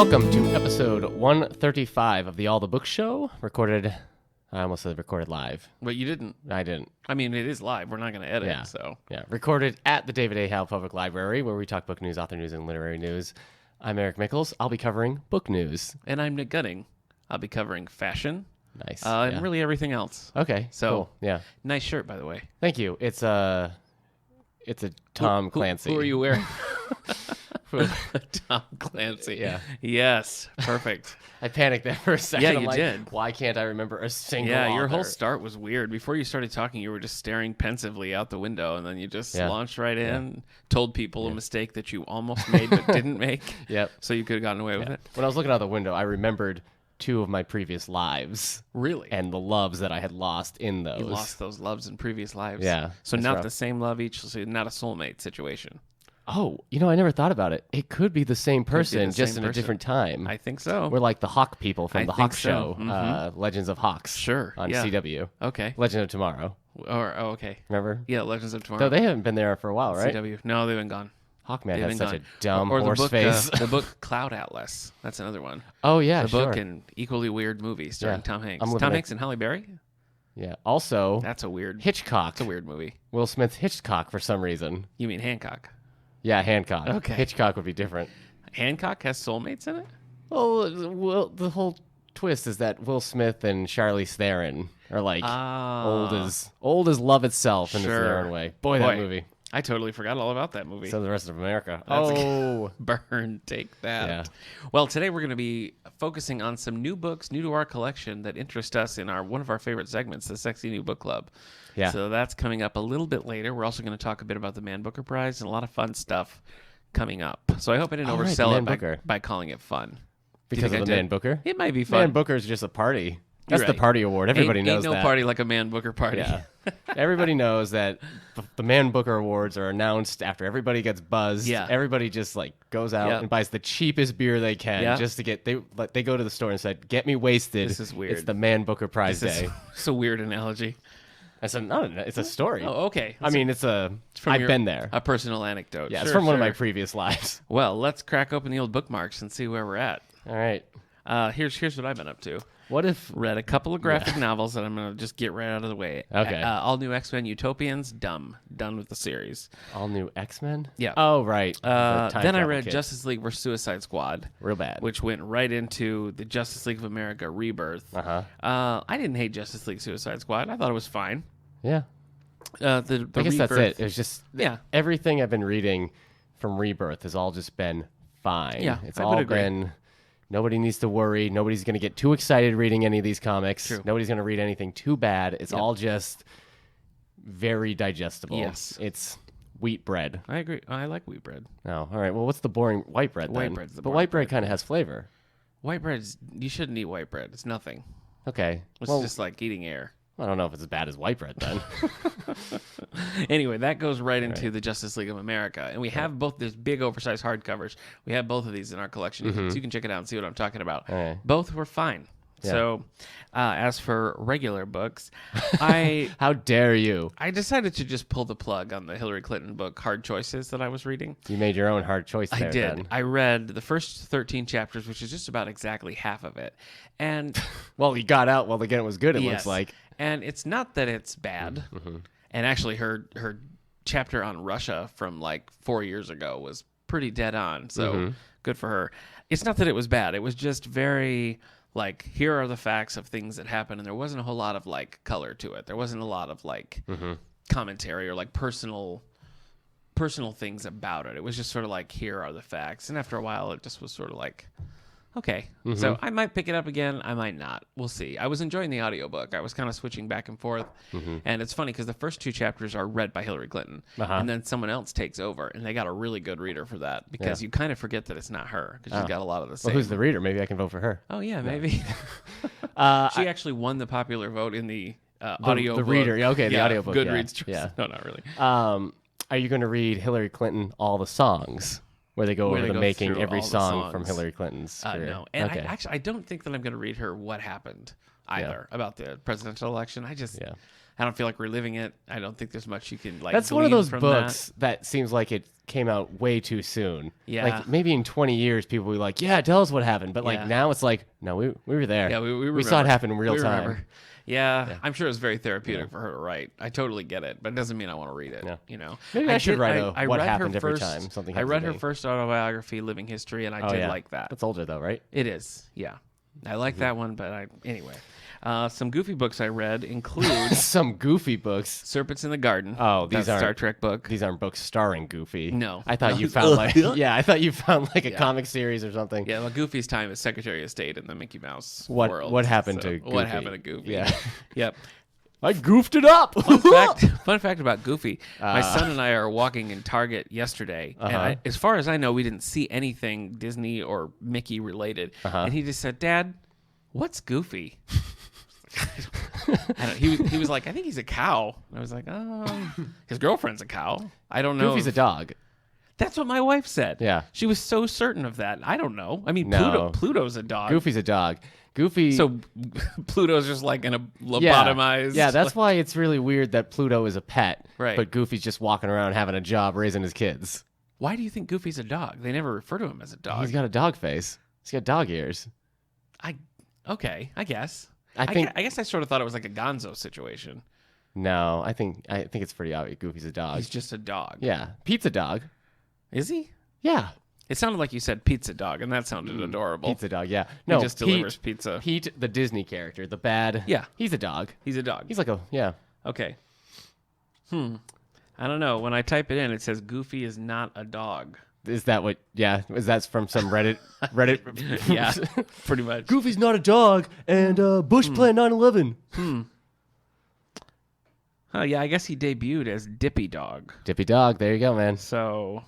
Welcome to episode 135 of the All the Books Show. I almost said recorded live. But you didn't. I didn't. I mean, it is live. We're not going to edit, Yeah. so. Yeah, recorded at the David A. Howe Public Library, where we talk book news, author news, and literary news. I'm Eric Mickles. I'll be covering book news. And I'm Nic Gunning. I'll be covering fashion. Nice. And really everything else. Okay. So, cool. Yeah. Nice shirt, by the way. Thank you. It's a Tom Clancy. Who are you wearing? Tom Clancy. Yeah. Yes. Perfect. I panicked there for a second. Yeah, I'm you like, did. Why can't I remember a single Yeah, your author? whole start was weird. Before you started talking, you were just staring pensively out the window, and then you just launched right in, told people a mistake that you almost made but didn't make. Yep. So you could have gotten away with it. When I was looking out the window, I remembered 2 of my previous lives. Really? And the loves that I had lost in those. You lost those loves in previous lives. Yeah, So that's not rough. the same love each, so not a soulmate situation. Oh, I never thought about it. It could be the same person, the just same in a person. different time. I think so. We're like the Hawk people from I the think Hawk so. Show, Mhm. Legends of Hawks. Sure, On yeah. CW. Okay. Legend of Tomorrow. Okay. Remember? Yeah, Legends of Tomorrow. Though they haven't been there for a while, right? CW. No, they've been gone. Hawkman They've has been such gone. a dumb or the horse book, face. the book Cloud Atlas. That's another one. Oh yeah, The sure. book and equally weird movie starring Yeah. Tom Hanks. I'm living Tom a- Hanks and Halle Berry. Yeah. Also, That's a weird. Hitchcock. That's a weird movie. Will Smith's Hitchcock for some reason. You mean Hancock? Yeah, Hancock. Okay. Hitchcock would be different. Hancock has soulmates in it. Well, the whole twist is that Will Smith and Charlize Theron are like old as love itself in their own way. Boy, that movie. I totally forgot all about that movie. So the rest of America. That's Oh, Burn, take that. Yeah. Well, today we're going to be focusing on some new books, new to our collection, that interest us in one of our favorite segments, the Sexy New Book Club. Yeah. So that's coming up a little bit later. We're also going to talk a bit about the Man Booker Prize and a lot of fun stuff coming up. So I hope I didn't Oh, right, oversell Man it Booker. by calling it fun. Do you because think of I the did? Man Booker. It might be fun. Man Booker is just a party. That's You're the right. party award. Everybody ain't knows no that. party like a Man Booker party. Yeah. Everybody knows that the Man Booker Awards are announced after everybody gets buzzed. Yeah. Everybody just like goes out Yeah. and buys the cheapest beer they can Yeah. just to get they go to the store and said, "Get me wasted." This is weird. It's the Man Booker Prize This Day. is it's a weird analogy. It's a story. Oh, okay. I mean, I've been there. A personal anecdote. Yeah, it's Sure, from one of my sure. previous lives. Well, let's crack open the old bookmarks and see where we're at. All right. Here's what I've been up to. What if Read a couple of graphic novels that I'm going to just get right out of the way. Okay. All new X-Men Utopians, done with the series. all new X-Men? Yeah. Oh, right. The time Then I travel read kid. Justice League vs. Suicide Squad, Real bad. which went right into the Justice League of America Rebirth. Uh-huh. I didn't hate Justice League Suicide Squad. I thought it was fine. Yeah. The I guess that's Rebirth- it. It was just Yeah. everything I've been reading from Rebirth has all just been fine. Yeah, It's I all would agree. been nobody needs to worry. Nobody's going to get too excited reading any of these comics. True. Nobody's going to read anything too bad. It's Yep. all just very digestible. Yes. It's wheat bread. I agree. I like wheat bread. Oh, all right. Well, what's the boring white bread then? White bread's the but boring white bread kind of has flavor. White bread's you shouldn't eat white bread. It's nothing. Okay. It's well, just like eating air. I don't know if it's as bad as white bread then. Anyway, that goes right into the Justice League of America. And we have both these big oversized hardcovers. We have both of these in our collection. So you can check it out and see what I'm talking about. All right. Both were fine. Yeah. So as for regular books, I How dare you? decided to just pull the plug on the Hillary Clinton book, Hard Choices, that I was reading. You made your own hard choice there. I did. Then. I read the first 13 chapters, which is just about exactly half of it. And Well, you got out while the game was good, it looks yes. like. And it's not that it's bad. And actually, her chapter on Russia from like 4 years ago was pretty dead on. So good for her. It's not that it was bad. It was just very like, here are the facts of things that happened. And there wasn't a whole lot of like color to it. There wasn't a lot of like commentary or like personal things about it. It was just sort of like, here are the facts. And after a while, it just was sort of like, okay. So I might pick it up again. I might not. We'll see. I was enjoying the audiobook. I was kind of switching back and forth. And it's funny because the first 2 chapters are read by Hillary Clinton. And then someone else takes over. And they got a really good reader for that because you kind of forget that it's not her because she's got a lot of the same. Well, who's the reader? Maybe I can vote for her. Oh, yeah, maybe. She actually won the popular vote in the audio the reader. Yeah, okay, the audiobook, yeah. Goodreads choice. Yeah. No, not really. Are you going to read Hillary Clinton all the songs, where they go Where over they the go making through every all the song from songs. Hillary Clinton's career? No. And okay. I don't think that I'm going to read her What Happened. either about the presidential election. I don't feel like reliving it. I don't think there's much you can like. That's one of glean those from books that seems like it came out way too soon. Yeah. Like maybe in 20 years, people will be like, yeah, tell us what happened. But like now it's like, no, we were there. Yeah, we saw it happen in real time. Remember. Yeah, I'm sure it's very therapeutic for her to write. I totally get it, but it doesn't mean I want to read it. Yeah. You know, Maybe I should write what read happened her every first, time something I happens read to her me. first autobiography, Living History, and I did like that. That's older though, right? It is, yeah. I like that one, but anyway. Some goofy books I read include some goofy books. Serpents in the Garden. Oh, That's a Star Trek book. These aren't books starring Goofy. No. I thought you found like a comic series or something. Yeah, well, Goofy's time as Secretary of State in the Mickey Mouse world. What happened to Goofy? What happened to Goofy? Yeah. Yep. I goofed it up. Fun fact about Goofy. My son and I are walking in Target yesterday, and as far as I know, we didn't see anything Disney or Mickey related. And he just said, "Dad, what's Goofy?" He was like, "I think he's a cow." And I was like, "Oh, his girlfriend's a cow. I don't know." Goofy's a dog. That's what my wife said. Yeah. She was so certain of that. I don't know. I mean, No. Pluto's a dog. Goofy's a dog. Goofy. So Pluto's just like in a lobotomized. Yeah, that's why it's really weird that Pluto is a pet, Right. but Goofy's just walking around having a job raising his kids. Why do you think Goofy's a dog? They never refer to him as a dog. He's got a dog face. He's got dog ears. Okay, I guess. I guess I sort of thought it was like a Gonzo situation. No, I think it's pretty obvious. Goofy's a dog. He's just a dog. Yeah, Pete's a dog. Is he? Yeah, It sounded like you said pizza dog, and that sounded adorable. Pete's a dog. Yeah, no, he just delivers pizza. Pete, the Disney character, the bad. Yeah. he's a dog. He's a dog. He's like a Okay. I don't know. When I type it in, it says Goofy is not a dog. Is that what? Yeah, is that from some Reddit? Yeah, pretty much. Goofy's not a dog, and Bush planned 9/11. Oh, yeah, I guess he debuted as Dippy Dog. Dippy dog. There you go, man. So,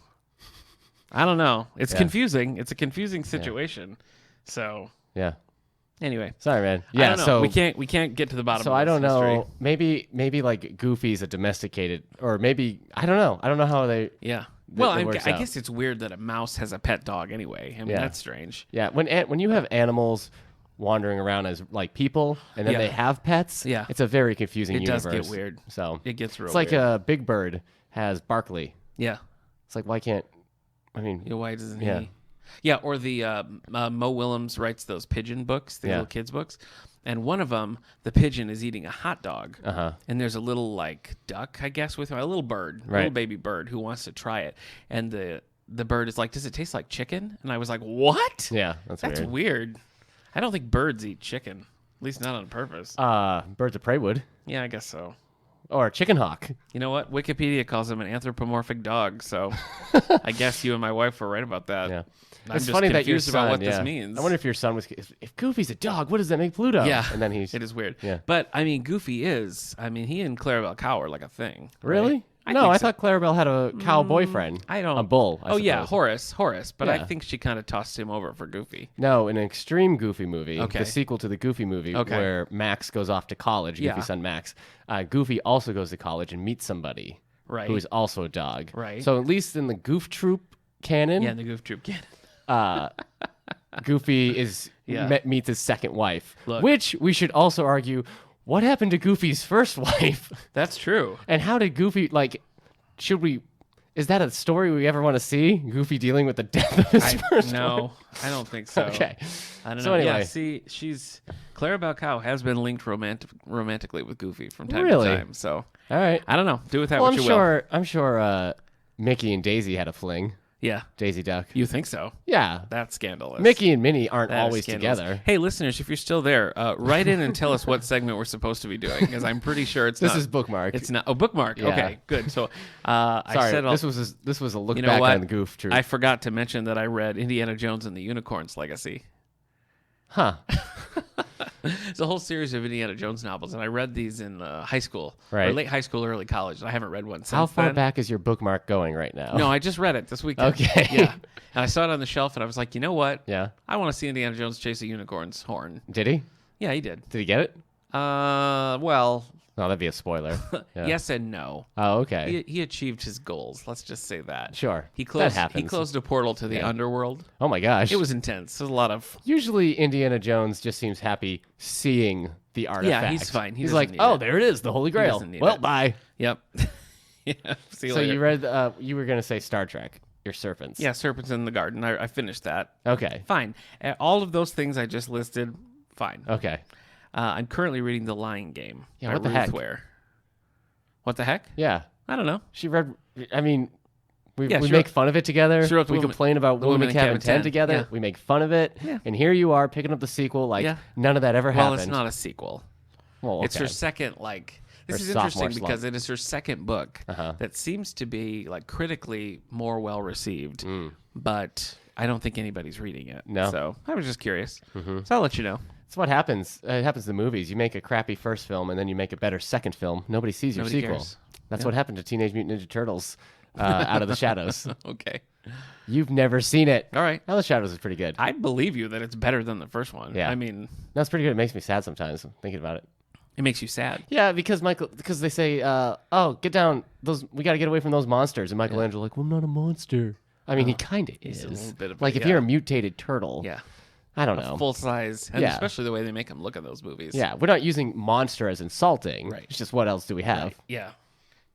I don't know. It's confusing. It's a confusing situation. So, Yeah. anyway. Sorry, man. I Yeah. don't know. So we can't get to the bottom. So of I this don't history. know. Maybe like Goofy's a domesticated, or maybe I don't know. I don't know how they. Yeah. Well, it I works out. guess it's weird that a mouse has a pet dog anyway. I mean, Yeah. that's strange. Yeah. When you have animals wandering around as like people, and then Yeah. they have pets. Yeah. It's a very confusing It universe. does get weird. So It gets real It's like weird. Big Bird has Barkley. Yeah. It's like why can't? I mean, Yeah, why doesn't Yeah. he? Yeah, or the Mo Willems writes those pigeon books, the Yeah. little kids books, and one of them, the pigeon is eating a hot dog, and there's a little like duck, I guess, with him, a little bird, a little baby bird who wants to try it, and the bird is like, "Does it taste like chicken?" And I was like, "What? yeah, That's weird. weird. I don't think birds eat chicken, at least not on purpose." Birds of Prey would, Yeah, I guess so. or chicken hawk. You know what? Wikipedia calls him an anthropomorphic dog, so I guess you and my wife were right about that. Yeah. I'm It's just funny that your confused son, about what yeah. this means. I wonder if your son was. If Goofy's a dog, what does that make Pluto? Yeah, and then he's it is weird. Yeah. But I mean, Goofy is. I mean, he and Clarabelle Cow are like a thing. Really? Right? No, I think so. thought Clarabelle had a cow boyfriend. I don't. A bull. I Oh yeah, suppose. Horace. But I Yeah. think she kind of tossed him over for Goofy. No, in an extreme Goofy movie, Okay. the sequel to the Goofy movie, Okay. where Max goes off to college, Yeah. Goofy's son Max. Goofy also goes to college and meets somebody Right. who is also a dog. Right. So at least in the Goof Troop canon, Yeah, the Goof Troop kid. Goofy is Yeah. meets his second wife, Look. which we should also argue. What happened to Goofy's first wife? That's true. And how did Goofy, like, should we, is that a story we ever want to see? Goofy dealing with the death of his first wife? No, I don't think so. Okay. I don't know. So anyway. Yeah, see, Clarabelle Cow has been linked romantically with Goofy from time Really? to time. So All right. I don't know. Do with that Well, what you will. I'm sure Mickey and Daisy had a fling. Yeah, Daisy Duck. you think so? Yeah. That's scandalous. Mickey and Minnie aren't That is always scandalous. together. Hey, listeners, if you're still there, write in and tell us what segment we're supposed to be doing, because I'm pretty sure it's This not. is bookmark. It's not. Oh, bookmark. Yeah. Okay, good. So Sorry, I said this was a look you know back what? on the Goof Troop. I forgot to mention that I read Indiana Jones and the Unicorn's Legacy. Huh. It's a whole series of Indiana Jones novels, and I read these in high school, or Right. late high school, early college. And I haven't read one since How far then. back is your bookmark going right now? No, I just read it this weekend. Okay. Yeah. And I saw it on the shelf, and I was like, you know what? Yeah. I want to see Indiana Jones chase a unicorn's horn. Did he? Yeah, he did. Did he get it? Well, Oh, that'd be a spoiler. Yeah. Yes and no. Oh, okay. He achieved his goals. Let's just say that. Sure. He closed. That happens. He closed a portal to the underworld. Oh my gosh. It was intense. There's a lot of. Usually Indiana Jones just seems happy seeing the artifact. Yeah, he's fine. He's like, oh, there it is, the Holy Grail. Well, bye. Yep. Yeah. See you So later. you read. You were gonna say Star Trek. Your serpents. Yeah, Serpents in the Garden. I finished that. Okay. Fine. All of those things I just listed. Fine. Okay. I'm currently reading The Lion Game. Yeah, by what the Ruth heck? Ware. What the heck? Yeah. I don't know. She read. I mean, we Yeah, she make wrote- fun of it together. she wrote the We Woman- complain about the Woman Woman in Cabin Cabin 10 10. together. Yeah. We make fun of it. Yeah. And here you are picking up the sequel like Yeah. none of that ever Well, happened. it's not a sequel. Well, It's okay. her second, like... This Her is sophomore interesting because slump. it is her second book that seems to be, like, critically more well-received. But I don't think anybody's reading it. No. So I was just curious. So I'll let you know. It's what happens. It happens to movies. You make a crappy first film, and then you make a better second film. Nobody sees your Nobody sequel. cares. That's what happened to Teenage Mutant Ninja Turtles Out of the Shadows. Okay. You've never seen it. All right. Out of the Shadows is pretty good. I believe you that it's better than the first one. Yeah. I mean, That's pretty good. It makes me sad sometimes thinking about it. it makes you sad. Yeah, because they say, "Oh, get down! We got to get away from those monsters." And Michelangelo's like, "Well, I'm not a monster." I mean, he kind of is. a little bit of like a- if you're a mutated turtle. Yeah. I don't know. Full size. And Yeah. especially the way they make them look in those movies. Yeah, we're not using monster as insulting. Right. It's just what else do we have? Yeah.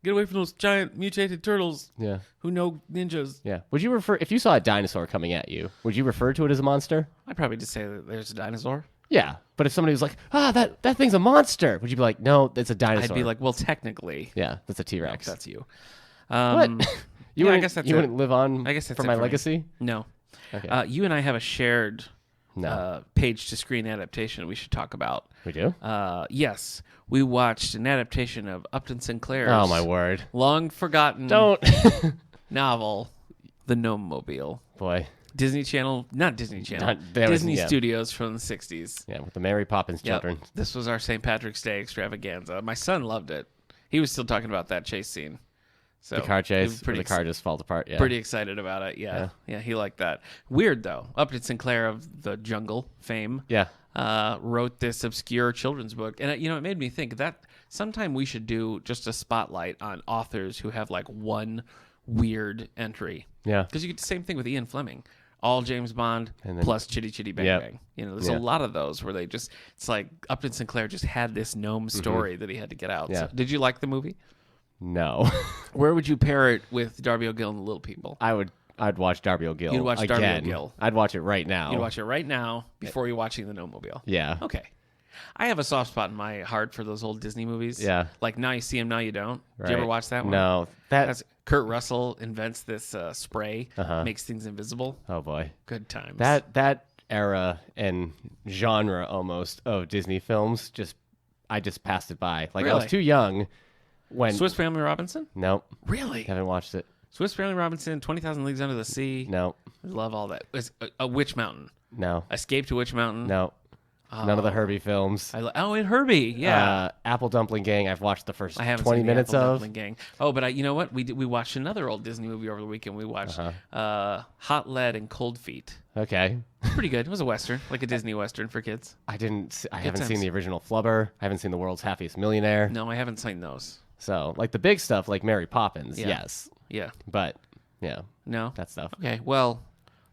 Get away from those giant mutated turtles Yeah. who know ninjas. Yeah. Would you refer if you saw a dinosaur coming at you? Would you refer to it as a monster? I'd probably just say that there's a dinosaur. Yeah. But if somebody was like, that thing's a monster, would you be like, no, it's a dinosaur? I'd be like, well, technically, yeah, that's a T-Rex. that's you. What? You yeah, I wouldn't- guess that's you it. wouldn't live on I guess that's for it my for me. legacy? No. Okay. You and I have a shared No. page to screen adaptation we should talk about. We do? Yes, we watched an adaptation of Upton Sinclair's Oh, my word. long forgotten Don't. novel, The Gnome Mobile. Boy. Disney Channel, not Disney Channel, There was- Disney yeah. Studios from the 60s. Yeah, with the Mary Poppins Yep. children. This was our St. Patrick's Day extravaganza. My son loved it. He was still talking about that chase scene. So The car he chase, was where the car just falls apart. Yeah. pretty excited about it. Yeah. He liked that. Weird though. Upton Sinclair of the Jungle fame. Yeah. Wrote this obscure children's book, and it made me think that sometime we should do just a spotlight on authors who have like one weird entry. Yeah. Because you get the same thing with Ian Fleming. All James Bond And then- plus Chitty Chitty Bang Yep. Bang. There's Yeah. a lot of those where it's like Upton Sinclair just had this gnome story that he had to get out. Yeah. So, did you like the movie? No. Where would you pair it with Darby O'Gill and the Little People? I'd watch Darby O'Gill. You'd watch Darby again. O'Gill. I'd watch it right now. You'd watch it right now before you're watching the Gnome Mobile. Yeah. Okay. I have a soft spot in my heart for those old Disney movies. Yeah. Like Now You See Him, Now You Don't. Did you ever Right. watch that one? No. That's Kurt Russell invents this spray, Uh-huh. makes things invisible. Oh boy. Good times. That era and genre almost of Disney films I just passed it by. Like I was Really? too young when Swiss Family Robinson? Nope. Really? Haven't watched it. Swiss Family Robinson, 20,000 Leagues Under the Sea. No. I love all that. It's a Witch Mountain. No. Escape to Witch Mountain. No. None of the Herbie films. And Herbie. Yeah. Apple Dumpling Gang. I've watched the first I haven't 20 seen the minutes Apple of. Dumpling Gang. Oh, but you know what? We watched another old Disney movie over the weekend. We watched Hot Lead and Cold Feet. Okay. Pretty good. It was a western, like a Disney western for kids. I haven't seen times. the original Flubber. I haven't seen The World's Happiest Millionaire. No, I haven't seen those. So, like the big stuff like Mary Poppins, Yeah. yes. Yeah. But yeah, No. that stuff. Okay. Well,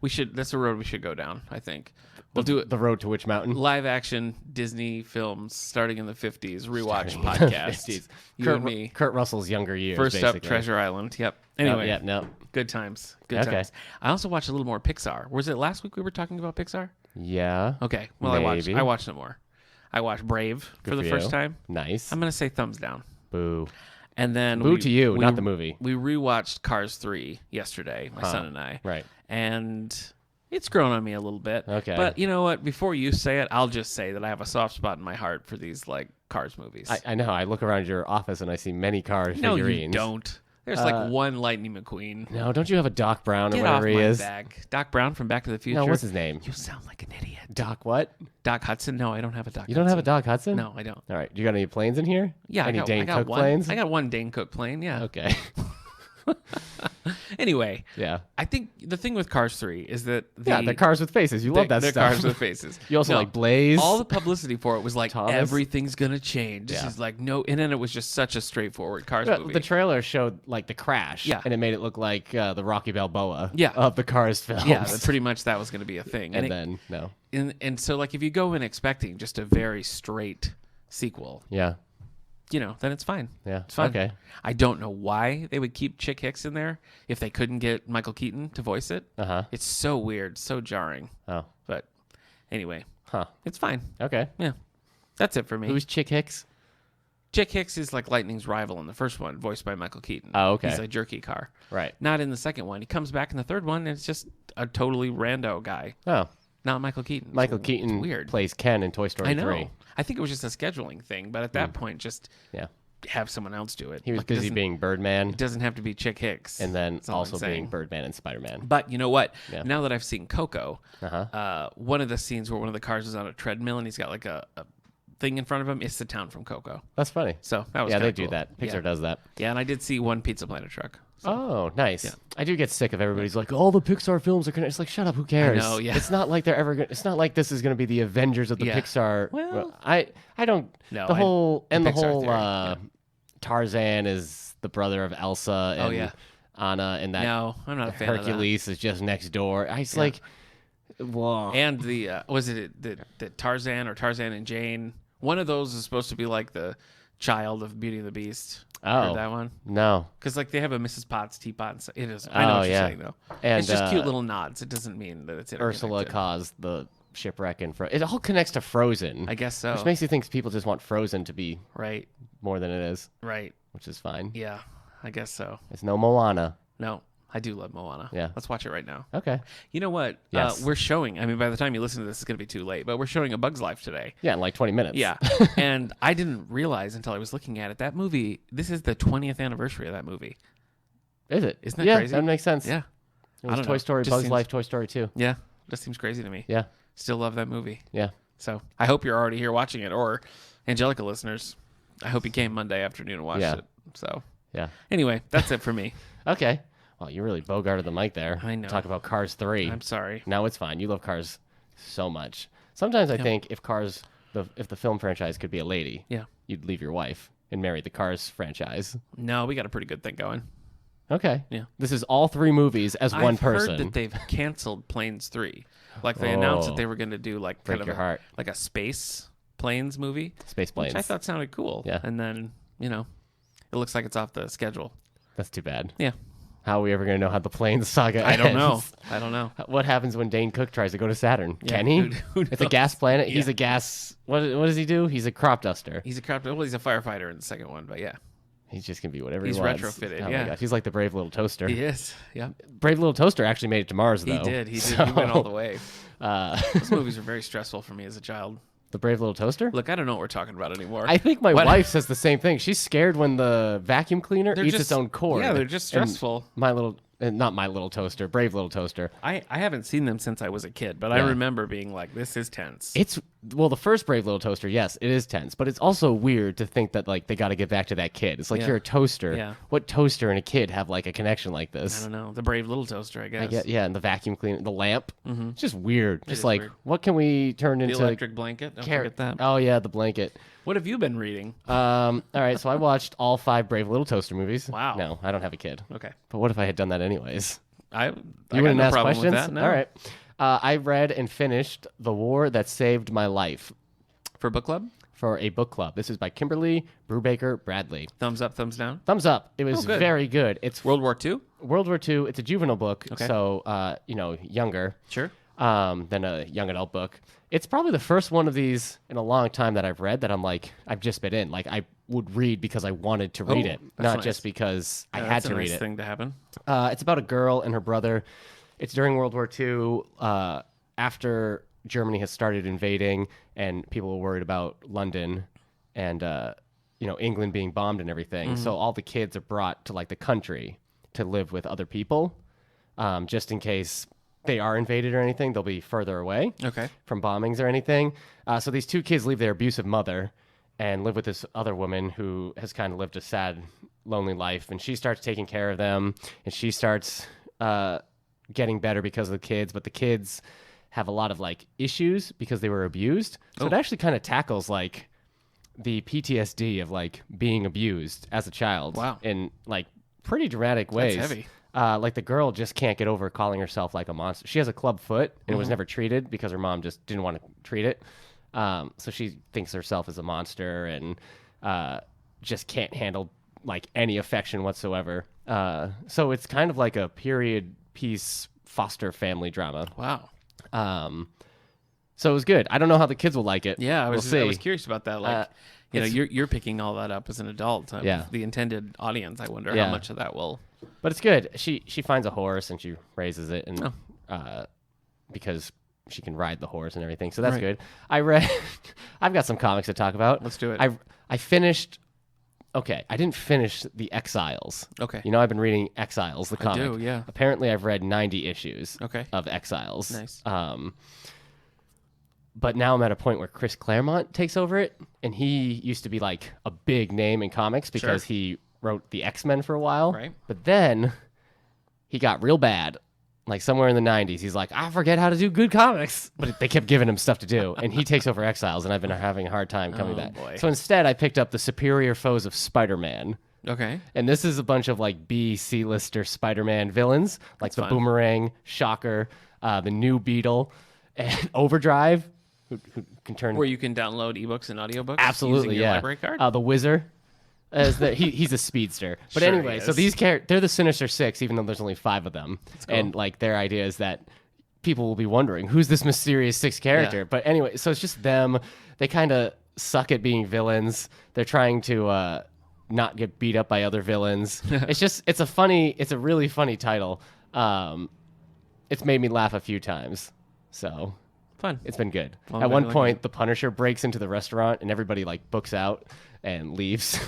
that's a road we should go down. I think we'll do it. The Road to Witch Mountain. Live action Disney films starting in the 50s rewatch Starting in the podcast. 50s. You and me. Kurt Russell's younger years. First basically. up, Treasure Island. Yep. Anyway, Yeah, no. good times. Good Okay. times. I also watched a little more Pixar. Was it last week we were talking about Pixar? Yeah. Okay. Well, Maybe. I watched it more. I watched Brave for the for first you. time. Nice. I'm gonna say thumbs down. Boo. And then Boo to you, not the movie. We rewatched Cars 3 yesterday, my son and I. Right. And it's grown on me a little bit. Okay. But you know what? Before you say it, I'll just say that I have a soft spot in my heart for these like Cars movies. I know. I look around your office and I see many car No, figurines. you don't. There's like one Lightning McQueen. No, don't you have a Doc Brown or Get off whatever he my is? back. Doc Brown from Back to the Future. No, what's his name? You sound like an idiot. Doc what? Doc Hudson? No, I don't have a Doc You don't have a Doc Hudson? No, I don't. All right. You got any planes in here? Yeah, Any I got Dane Cook one. planes? I got one Dane Cook plane, yeah. Okay. Anyway, Yeah. I think the thing with Cars 3 is that the cars with faces. You love that they're stuff. cars with faces. You also like Blaze. All the publicity for it was like, Thomas. everything's going to change. This is like, no. And then it was just such a straightforward Cars movie. The trailer showed like the crash. Yeah. And it made it look like the Rocky Balboa Yeah. of the Cars films. Yeah, pretty much that was going to be a thing. And so like if you go in expecting just a very straight sequel, Yeah. Then it's fine. Yeah. It's fine. Okay. I don't know why they would keep Chick Hicks in there if they couldn't get Michael Keaton to voice it. Uh-huh. It's so weird, so jarring. Oh. But anyway, Huh. it's fine. Okay. Yeah. That's it for me. Who's Chick Hicks? Chick Hicks is like Lightning's rival in the first one, voiced by Michael Keaton. Oh, okay. He's a jerky car. Right. Not in the second one. He comes back in the third one, and it's just a totally rando guy. Oh. Not Michael Keaton. Michael Keaton weird. plays Ken in Toy Story I know. 3. I think it was just a scheduling thing, but at that point, just Yeah. have someone else do it. He was busy being Birdman It doesn't have to be Chick Hicks. and then That's all also I'm saying. being Birdman and Spider-Man. But you know what? Yeah. Now that I've seen Coco, Uh-huh. one of the scenes where one of the cars is on a treadmill and he's got like a thing in front of him, it's the town from Coco. That's funny. So that was Yeah, they kinda do cool. that. Pixar Yeah. does that. Yeah, and I did see one Pizza Planet truck. So. Oh, nice. I do get sick of everybody's like, all the Pixar films are connected. It's like, shut up, who cares? I know, yeah. It's not like they're ever. It's not like this is going to be the Avengers of the Yeah. Pixar. Well, I don't. No, the whole the the Pixar whole theory, yeah. Tarzan is the brother of Elsa and yeah. Anna, and that No, I'm not a fan Hercules is just next door. I was like, whoa. And the was it the Tarzan or Tarzan and Jane? One of those is supposed to be like the child of Beauty and the Beast. Oh. Heard that one? No. Because like they have a Mrs. Potts teapot. And it is. I know what you're saying though. And it's just cute little nods. It doesn't mean that it's Ursula interconnected. caused the shipwreck in It all connects to Frozen. I guess so. Which makes you think people just want Frozen to be Right. more than it is, Right. which is fine. Yeah. I guess so. It's no Moana. No, I do love Moana. Yeah. Let's watch it right now. Okay. You know what? Yes. We're showing. I mean, by the time you listen to this, it's going to be too late. But we're showing A Bug's Life today. Yeah, in like 20 minutes. Yeah. And I didn't realize until I was looking at it, that movie, this is the 20th anniversary of that movie. Is it? Isn't that yeah, crazy? that makes sense. Yeah. It I was don't Toy know. Story, Just Bugs seems- Life, Toy Story 2. Yeah. Just seems crazy to me. Yeah. Still love that movie. Yeah. So I hope you're already here watching it, or Angelica listeners. I hope you came Monday afternoon and watched it. So Yeah. anyway, that's it for me. Okay. Well, you really bogarted the mic there. I know. Talk about Cars 3. I'm sorry. No, it's fine. You love Cars so much. Sometimes I think if if the film franchise could be a lady, Yeah. you'd leave your wife and marry the Cars franchise. No, we got a pretty good thing going. Okay. Yeah. This is all 3 movies as one person. I've heard that they've canceled Planes 3. Like they announced that they were going to do like Break kind of your heart. like a space planes movie, Space Planes. which I thought sounded cool. Yeah. And then, it looks like it's off the schedule. That's too bad. Yeah. How are we ever going to know how the Planes saga I don't ends? know. I don't know. What happens when Dane Cook tries to go to Saturn? Yeah, Can he? who It's a knows? gas planet. Yeah. He's a gas. What does he do? He's a crop duster. He's a firefighter in the second one, but yeah. He's just going to be whatever He's he wants. retrofitted, Oh my yeah. gosh. He's like the Brave Little Toaster. He is. Yeah. Brave Little Toaster actually made it to Mars, though. He did. He So, went all the way. Uh, Those movies were very stressful for me as a child. the Brave Little Toaster? Look, I don't know what we're talking about anymore. I think my What? wife says the same thing. She's scared when the vacuum cleaner eats its own cord. Yeah, they're just And stressful. Not My Little Toaster, Brave Little Toaster. I haven't seen them since I was a kid, but I Yeah. remember being like, this is tense. The first Brave Little Toaster, yes, it is tense, but it's also weird to think that like they got to get back to that kid. It's like Yeah. you're a toaster. Yeah. What toaster and a kid have like a connection like I this? don't know. The brave little toaster, I guess. Yeah, and the vacuum cleaner, the lamp. Mm-hmm. It's just weird. Just is like, weird. what can we turn The into? electric blanket. Don't forget that. Oh yeah, the blanket. What have you been reading? All right, so I watched all 5 Brave Little Toaster movies. Wow. No, I don't have a kid. Okay. But what if I had done that anyways? I You got wouldn't no ask problem questions? with that. No. All right. I read and finished The War That Saved My Life For book club? for a book club. This is by Kimberly Brubaker Bradley. Thumbs up, thumbs down. Thumbs up. It was good. very good. It's World War II? World War II. It's a juvenile book, Okay. so younger Sure. than a young adult book. It's probably the first one of these in a long time that I've read that I'm like, I've just been in. Like, I would read because I wanted to read it, that's not nice. just because I had That's to a read nice it. thing to happen. It's about a girl and her brother. It's during World War II, after Germany has started invading, and people were worried about London and England being bombed and everything. So all the kids are brought to like the country to live with other people, just in case they are invaded or anything. They'll be further away Okay. from bombings or anything. So these 2 kids leave their abusive mother and live with this other woman who has kind of lived a sad lonely life, and she starts taking care of them, and she starts getting better because of the kids, but the kids have a lot of like issues because they were abused. So it actually kind of tackles like the PTSD of like being abused as a child. Wow. In like pretty dramatic ways. That's heavy. Like the girl just can't get over calling herself like a monster. She has a club foot and it was never treated because her mom just didn't want to treat it. So she thinks herself as a monster and just can't handle like any affection whatsoever. So it's kind of like a period piece foster family drama. Wow. So it was good. I don't know how the kids will like it. Yeah, I was see. curious about that. Like, you're picking all that up as an adult. Yeah. The intended audience. I wonder Yeah. how much of that will. But it's good. She finds a horse and she raises it, and because she can ride the horse and everything. So that's Right. good. I've got some comics to talk about. Let's do it. I finished. Okay, I didn't finish The Exiles. Okay. You know, I've been reading Exiles, the comic. do, yeah. Apparently, I've read 90 issues Okay. of Exiles. Nice. But now I'm at a point where Chris Claremont takes over it, and he used to be like a big name in comics because he wrote the X-Men for a while. Right. But then he got real bad. Like somewhere in the 90s, he's like, I forget how to do good comics. But they kept giving him stuff to do. And he takes over Exiles, and I've been having a hard time coming back. Boy. So instead, I picked up The Superior Foes of Spider-Man. Okay. And this is a bunch of like B, C-lister Spider-Man villains, like the fun. Boomerang, Shocker, the New Beetle, and Overdrive, who can turn... Where you can download ebooks and audiobooks. Absolutely, using your yeah. library card. The Wizard. He's a speedster. But Sure anyway, he so is. these they're the Sinister Six, even though there's only 5 of them. cool. And like their idea is that people will be wondering, who's this mysterious 6th character? Yeah. But anyway, so it's just them. They kind of suck at being villains. They're trying to not get beat up by other villains. It's a really funny title. It's made me laugh a few times. So Fun. it's been good. Well, At I'm one glad I point, like the Punisher breaks into the restaurant and everybody like books out and leaves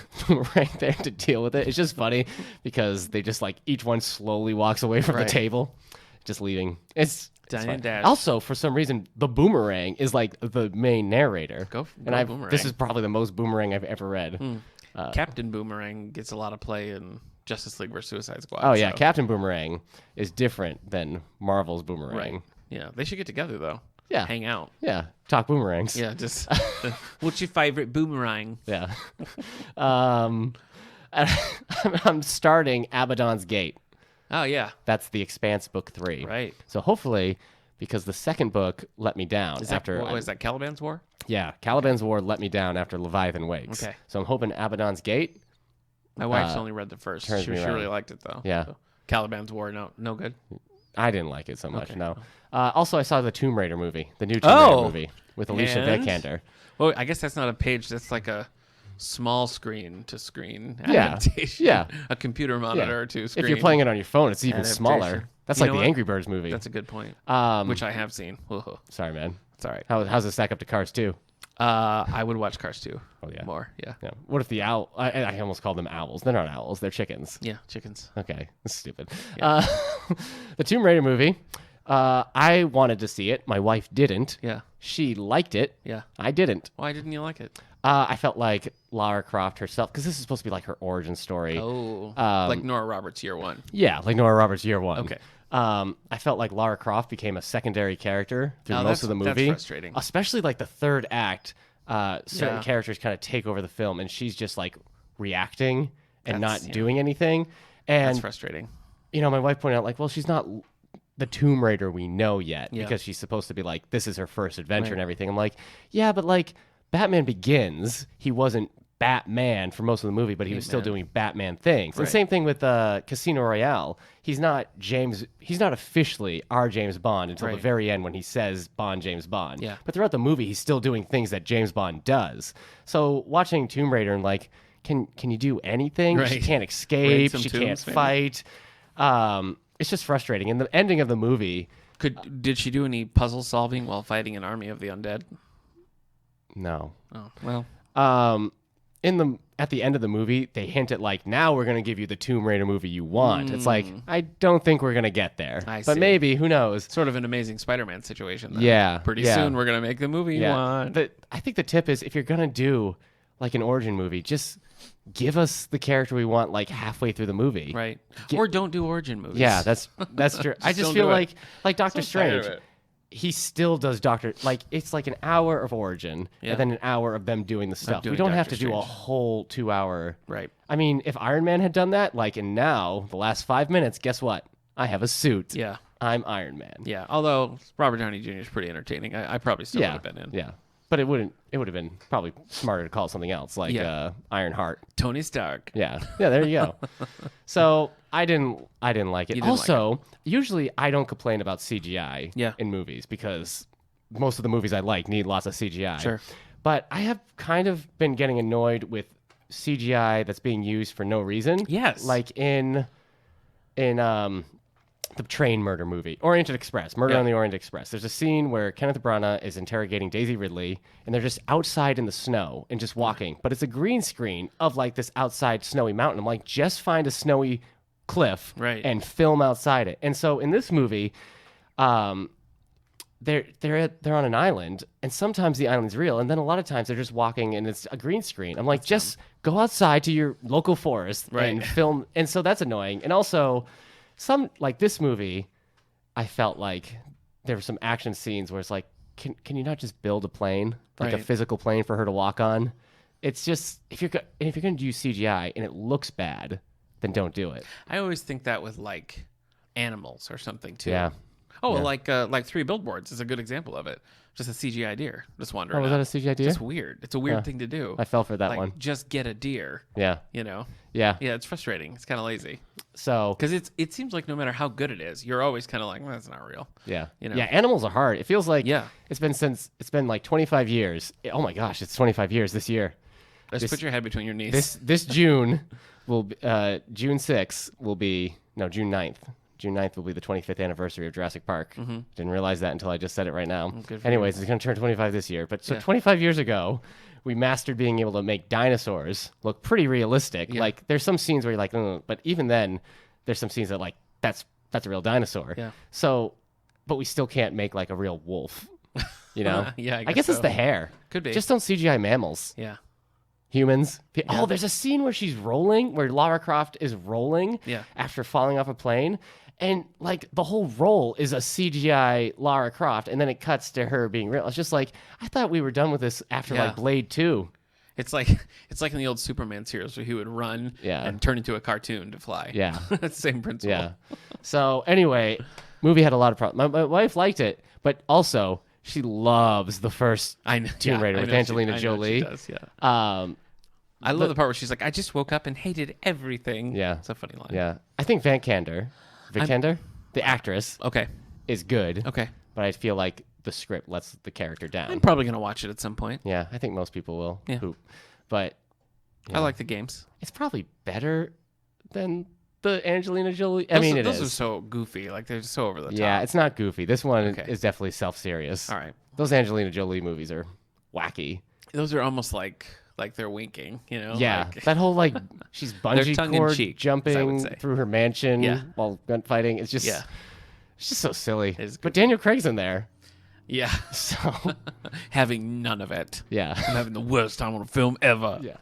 right there to deal with it. It's just funny because they just like each one slowly walks away from Right. the table, just leaving. It's Dine fun. and dash. Also, for some reason, the Boomerang is like the main narrator. Go and Boomerang. this is probably the most Boomerang I've ever read. Captain Boomerang gets a lot of play in Justice League vs. Suicide Squad. Oh yeah, so- Captain Boomerang is different than Marvel's Boomerang. Right. Yeah, they should get together though. Yeah. Hang out. Yeah, talk boomerangs. Yeah, just what's your favorite boomerang? Yeah. I'm starting Abaddon's Gate. Oh yeah, That's the Expanse book 3. right. So hopefully, because the second book let me down Is that after what was that Caliban's War? yeah, Caliban's War let me down after Leviathan Wakes. Okay. So I'm hoping Abaddon's Gate. My wife's only read the first. She turns me really around. liked it though. Yeah. So, Caliban's War, no good. I didn't like it so much. Okay. No. Also, I saw the Tomb Raider movie, the new Tomb Oh. Raider movie with Alicia And? Vikander. Well, I guess that's not a page. That's like a small screen to screen Yeah. adaptation. Yeah. A computer monitor to screen. If you're playing it on your phone, it's even Adaptation. smaller. That's You like know the what? Angry Birds movie. That's a good point. Um, Which I have seen. sorry, man. It's all right. How's it stack up to Cars 2? I would watch Cars 2. Oh, yeah. More. Yeah. Yeah. What if the owl? I almost called them owls. They're not owls. They're chickens. Yeah. Chickens. Okay, that's stupid. The Tomb Raider movie. I wanted to see it. My wife didn't. Yeah. She liked it. Yeah. I didn't. Why didn't you like it? I felt like Lara Croft herself, because this is supposed to be like her origin story. Oh. like Nora Roberts year 1. Yeah, like Nora Roberts year 1. Okay. I felt like Lara Croft became a secondary character through Oh, most of the that's movie. frustrating. Especially like the third act. Certain Yeah. characters kind of take over the film, and she's just like reacting and That's- not yeah. doing anything. And That's frustrating. you know, my wife pointed out, like, well, she's not the Tomb Raider we know yet Yeah. because she's supposed to be like, this is her first adventure Right. and everything. I'm like, yeah, but like Batman Begins, he wasn't Batman for most of the movie, but he was still Batman. doing Batman things. And Right. same thing with Casino Royale. He's not officially our James Bond until the Right. very end when he says Bond, James Bond. Yeah. But throughout the movie, he's still doing things that James Bond does. So watching Tomb Raider and like, can you do anything? She Right. can't Raid escape. some She tombs, can't maybe? fight. It's just frustrating. And the ending of the movie, Did she do any puzzle solving while fighting an army of the undead? no. Oh, well. At the end of the movie, they hint at like, now we're gonna give you the Tomb Raider movie you want. It's like, I don't think we're gonna get there. I But see. maybe, who knows? Sort of an Amazing Spider-Man situation. Then. Yeah, Pretty yeah. soon we're going to make the movie you want. I think the tip is if you're gonna do like an origin movie, just give us the character we want like halfway through the movie. Right. Or don't do origin movies. Yeah, that's true. I just don't feel do it. like Doctor So tired of Strange. it. He still does it's like an hour of origin Yeah. and then an hour of them doing the stuff. We doing don't have Doctor to do a Strange. whole 2 hour. Right. I mean, if Iron Man had done that, and now the last 5 minutes, guess what? I have a suit. Yeah. I'm Iron Man. Yeah. Although Robert Downey Jr. is pretty entertaining. I probably still would Yeah. have been in. Yeah. But it would have been probably smarter to call it something else, like Yeah. Iron Heart. Tony Stark. Yeah. Yeah, there you go. So I didn't like it. You didn't like Also, usually I don't complain about CGI Yeah. in movies because most of the movies I like need lots of CGI. Sure. But I have kind of been getting annoyed with CGI that's being used for no reason. Yes. Like in the train murder movie, Orient Express, Murder Yeah. on the Orient Express. There's a scene where Kenneth Branagh is interrogating Daisy Ridley, and they're just outside in the snow and just walking. But it's a green screen of like this outside snowy mountain. I'm like, just find a snowy cliff Right. and film outside it. And so in this movie, they're on an island, and sometimes the island's real, and then a lot of times they're just walking and it's a green screen. I'm like, just go outside to your local forest and Right. film. And so that's annoying. And also, like this movie, I felt like there were some action scenes where it's like, can you not just build a plane, like a Right. physical plane for her to walk on? It's just if you're going to use CGI and it looks bad, then don't do it. I always think that with like animals or something too. Yeah. Oh, Yeah. like Three Billboards is a good example of it. Just a CGI deer just wandering. Oh, was out. that a CGI deer? Just weird. It's a weird thing to do. I fell for that like, one. Just get a deer. Yeah. You know. Yeah. Yeah, it's frustrating. It's kind of lazy So because it seems like no matter how good it is, you're always kind of like, well, that's not real. yeah. You know. Yeah, animals are hard. It feels like Yeah. it's been like 25 years. Oh my gosh, it's 25 years this year. Just put your head between your knees. This June will be, June 6th will be June 9th. June 9th will be the 25th anniversary of Jurassic Park. Didn't realize that until I just said it right now. good for Anyways, it's going to turn 25 this year. But so Yeah. 25 years ago, we mastered being able to make dinosaurs look pretty realistic. Yeah. Like there's some scenes where you're like, but even then, there's some scenes that like that's a real dinosaur. Yeah. So, but we still can't make like a real wolf. You know? Yeah, I I guess guess it's so. the hair. Could be. Just don't CGI mammals. Yeah. Humans. Oh, there's a scene where she's rolling, where Lara Croft is rolling Yeah. after falling off a plane. And like the whole roll is a CGI Lara Croft, and then it cuts to her being real. It's just like, I thought we were done with this after Yeah. like Blade 2. It's like in the old Superman series where he would run Yeah. and turn into a cartoon to fly. Yeah. It's the same principle. Yeah. So anyway, movie had a lot of problems. My wife liked it, but also she loves the first I know. Tomb Raider I with know Angelina I know Jolie. She does, yeah. I I love the part where she's like, I just woke up and hated everything. Yeah. It's a funny line. Yeah. I think Vikander, the actress, Okay. is good. Okay. But I feel like the script lets the character down. I'm probably going to watch it at some point. Yeah, I think most people will. Yeah. But I like the games. it's probably better than the Angelina Jolie. Those are so goofy. Like, they're so over the top. Yeah, it's not goofy. This one Okay. is definitely self-serious. All right. Those Angelina Jolie movies are wacky. Those are almost like they're winking, you know? Yeah, Like, that whole like she's bungee cord tongue-in-cheek, as I would jumping say. through her mansion Yeah. while gunfighting. It's just, Yeah. it's just so silly. is But Daniel Craig's in there, yeah. so Having none of it. yeah, I'm having the worst time on a film ever. yeah.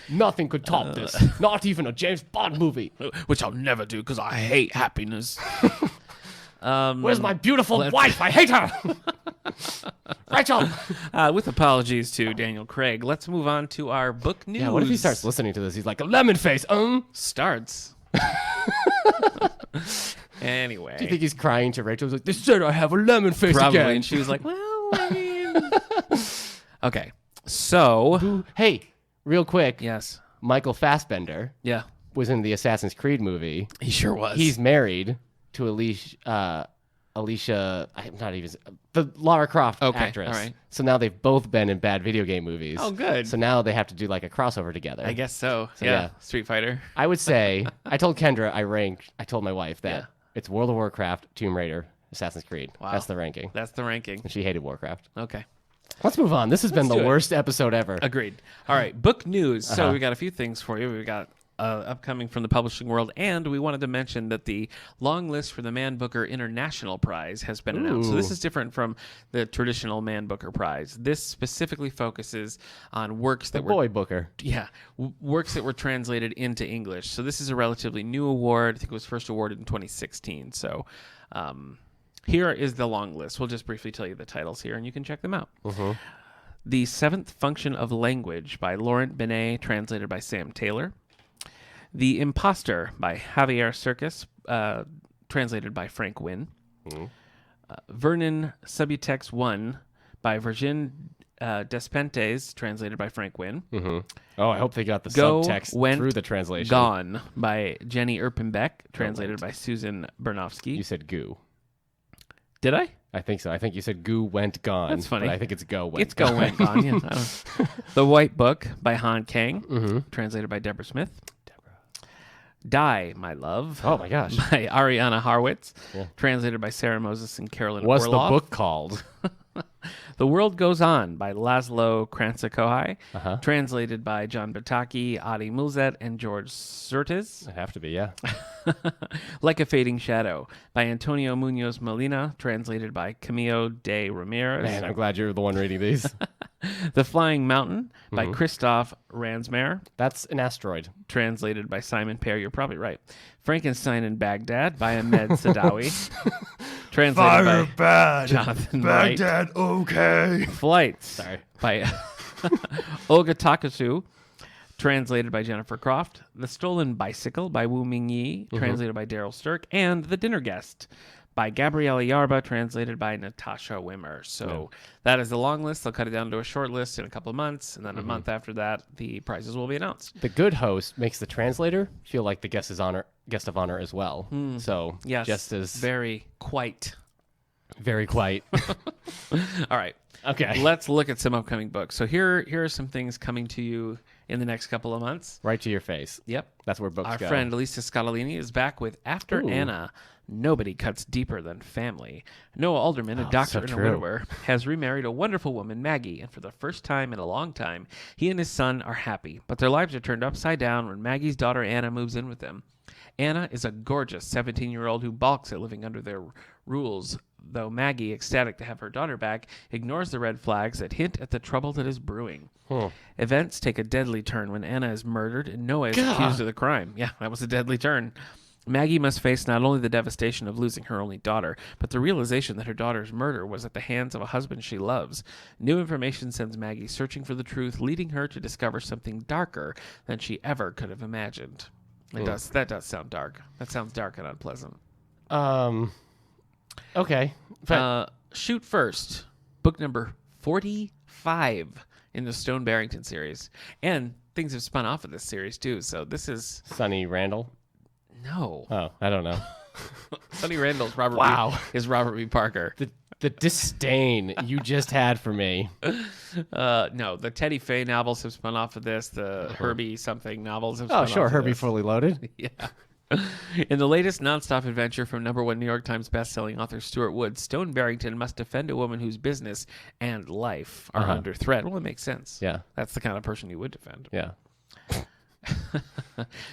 Nothing could top this. Not even a James Bond movie. Which I'll never do because I hate happiness. Where's my beautiful wife? I hate her. Rachel. With apologies to Daniel Craig, let's move on to our book news. Yeah, what if he starts listening to this? He's like, a lemon face. Starts. Anyway. Do you think he's crying to Rachel? He's like, they said I have a lemon face Probably. again. And she was like, well, I mean. Okay. So. Hey, real quick. Yes. Michael Fassbender Yeah. was in the Assassin's Creed movie. He sure was. He's married to Alicia, I'm not even, the Lara Croft actress. all right. So now they've both been in bad video game movies. Oh, good. So now they have to do like a crossover together. I guess so. So, yeah. yeah. Street Fighter. I would say, I told Kendra, I told my wife that Yeah. it's World of Warcraft, Tomb Raider, Assassin's Creed. Wow. That's the ranking. That's the ranking. And she hated Warcraft. Okay. Let's move on. This has been the do it. worst episode ever. Agreed. All right. Book news. So Uh-huh. we got a few things for you. We got upcoming from the publishing world, and we wanted to mention that the long list for the Man Booker International Prize has been announced. So this is different from the traditional Man Booker Prize. This specifically focuses on works that Boy Booker. Yeah, works that were translated into English. So this is a relatively new award. I think it was first awarded in 2016. So here is the long list. We'll just briefly tell you the titles here, and you can check them out. The Seventh Function of Language by Laurent Binet, translated by Sam Taylor. The Imposter by Javier Cercas, translated by Frank Wynn. Vernon Subutex 1 by Virgin Despentes, translated by Frank Wynn. Oh, I hope they got the Go subtext Went through the translation. Gone by Jenny Erpenbeck, translated by Susan Bernofsky. You said goo. Did I? I think so. I think you said goo went gone. That's funny. But I think it's go went It's gone. Go Went Gone, yeah. The White Book by Han Kang, translated by Deborah Smith. Die, My Love. Oh, my gosh. By Ariana Harwitz, translated by Sarah Moses and Carolyn What's Orloff. the book called? The World Goes On by Laszlo Krantzikohai, translated by John Bataki, Adi Mulzet, and George Surtees. It'd have to be, yeah. Like a Fading Shadow by Antonio Munoz Molina, translated by Camilo de Ramirez. Man, I'm glad you're the one reading these. The Flying Mountain by Christoph Ransmayr, That's an asteroid. translated by Simon Pear. You're probably right. Frankenstein in Baghdad by Ahmed Sadawi, translated by Jonathan Wright. okay. Flights Sorry. by Olga Takasu, translated by Jennifer Croft. The Stolen Bicycle by Wu Mingyi, translated by Daryl Stirk. And The Dinner Guest by Gabriella Yarba, translated by Natasha Wimmer. So that is the long list. They'll cut it down to a short list in a couple of months, and then a month after that, the prizes will be announced. The good host makes the translator feel like the guest of honor as well. So Yes, just as very quite. very quite. All right. Okay. Let's look at some upcoming books. So here are some things coming to you in the next couple of months. Right to your face. Yep. That's where books Our go. friend Elisa Scatolini is back with After Ooh. Anna, Nobody Cuts Deeper Than Family. Noah Alderman, a doctor so and a true. widower, has remarried a wonderful woman, Maggie, and for the first time in a long time, he and his son are happy. But their lives are turned upside down when Maggie's daughter Anna moves in with them. Anna is a gorgeous 17-year-old who balks at living under their rules, though Maggie, ecstatic to have her daughter back, ignores the red flags that hint at the trouble that is brewing. Events take a deadly turn when Anna is murdered and Noah is accused of the crime. Yeah, that was a deadly turn. Maggie must face not only the devastation of losing her only daughter, but the realization that her daughter's murder was at the hands of a husband she loves. New information sends Maggie searching for the truth, leading her to discover something darker than she ever could have imagined. That does sound dark. That sounds dark and unpleasant. Okay. Shoot First, book number 45 in the Stone Barrington series. And things have spun off of this series, too. So this is... Sonny Randall. No. Oh, I don't know. Sonny Randall's Robert Wow. is Robert B. Parker. The disdain you just had for me. No, the Teddy Fay novels have spun off of this. The Herbie something novels have spun Oh, off sure. of Herbie this. Fully Loaded. Yeah. In the latest nonstop adventure from #1 New York Times bestselling author Stuart Wood, Stone Barrington must defend a woman whose business and life are under threat. Well, it makes sense. Yeah. That's the kind of person you would defend. Yeah.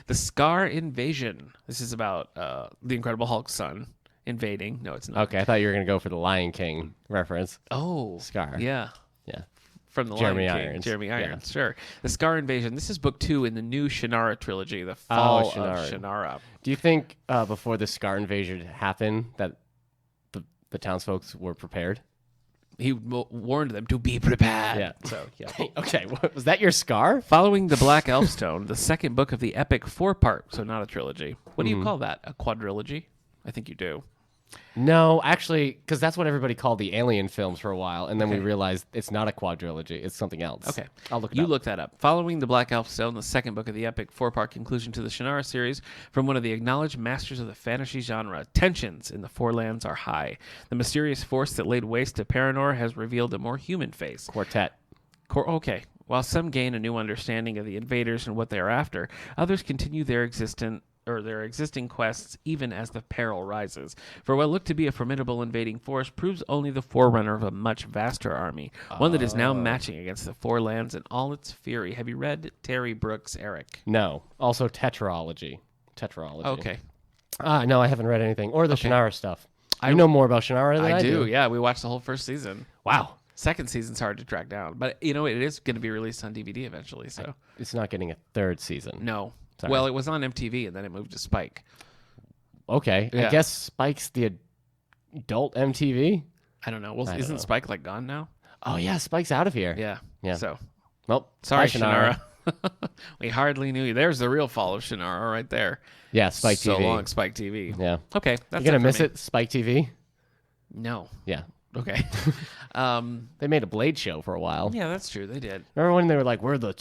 The Scar Invasion. This is about the Incredible Hulk's son invading. No, it's not. Okay, I thought you were going to go for the Lion King reference. Oh. Scar. Yeah. Yeah. From the Jeremy Lion King. Irons. Jeremy Irons, Yeah. sure. The Scar Invasion. This is book 2 in the new Shannara trilogy, The Fall of Shannara. Shannara. Do you think before the Scar invasion happened that the townsfolk were prepared? He warned them to be prepared. Yeah. So, yeah. Okay, was that your Scar? Following the Black Elfstone, the second book of the epic 4-part, so not a trilogy. What do you call that? A quadrilogy? I think you do. No, actually, because that's what everybody called the Alien films for a while, and then we Okay. realized it's not a quadrilogy; it's something else. Okay. I'll look it You up. look that up. Following the Black Elfstone, the second book of the epic 4-part conclusion to the Shannara series from one of the acknowledged masters of the fantasy genre, tensions in the Four Lands are high. The mysterious force that laid waste to Paranor has revealed a more human face. Quartet. Okay. While some gain a new understanding of the invaders and what they are after, others continue their their existing quests, even as the peril rises. For what looked to be a formidable invading force proves only the forerunner of a much vaster army, one that is now matching against the Four Lands in all its fury. Have you read Terry Brooks' Eric? No. Also Tetralogy. Okay. No, I haven't read anything. Or the Shannara stuff. I You know more about Shannara than I do. Yeah, we watched the whole first season. Wow. Second season's hard to track down, but it is going to be released on DVD eventually. So It's not getting a third season. no. Sorry. Well, it was on MTV and then it moved to Spike. Okay. Yeah. I guess Spike's the adult MTV? I don't know. Well, I don't isn't know. Spike like gone now? Oh, yeah. Spike's out of here. Yeah. Yeah. So Well, sorry, bye, Shannara. Shannara. We hardly knew you. There's the real fall of Shannara right there. Yeah, Spike So TV. long, Spike TV. Yeah. Okay, that's You're going to for miss me. it, Spike TV? No. Yeah. Okay. They made a Blade show for a while. Yeah, that's true. They did. Remember when they were like, we're the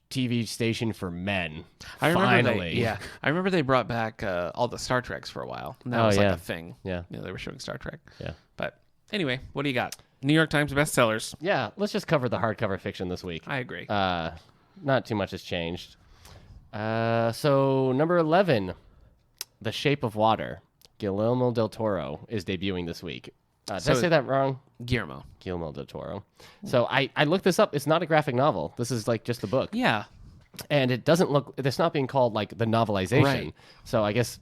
TV station for men? I remember Finally. I remember they brought back all the Star Treks for a while. And that Oh, was like yeah. a thing. Yeah. They were showing Star Trek. Yeah. But anyway, what do you got? New York Times bestsellers. Yeah, let's just cover the hardcover fiction this week. I agree. Not too much has changed. So, number 11, The Shape of Water. Guillermo del Toro is debuting this week. Did I say that wrong? Guillermo. Guillermo del Toro. So I looked this up. It's not a graphic novel. This is like just a book. Yeah. And it doesn't look, it's not being called like the novelization. Right. So I guess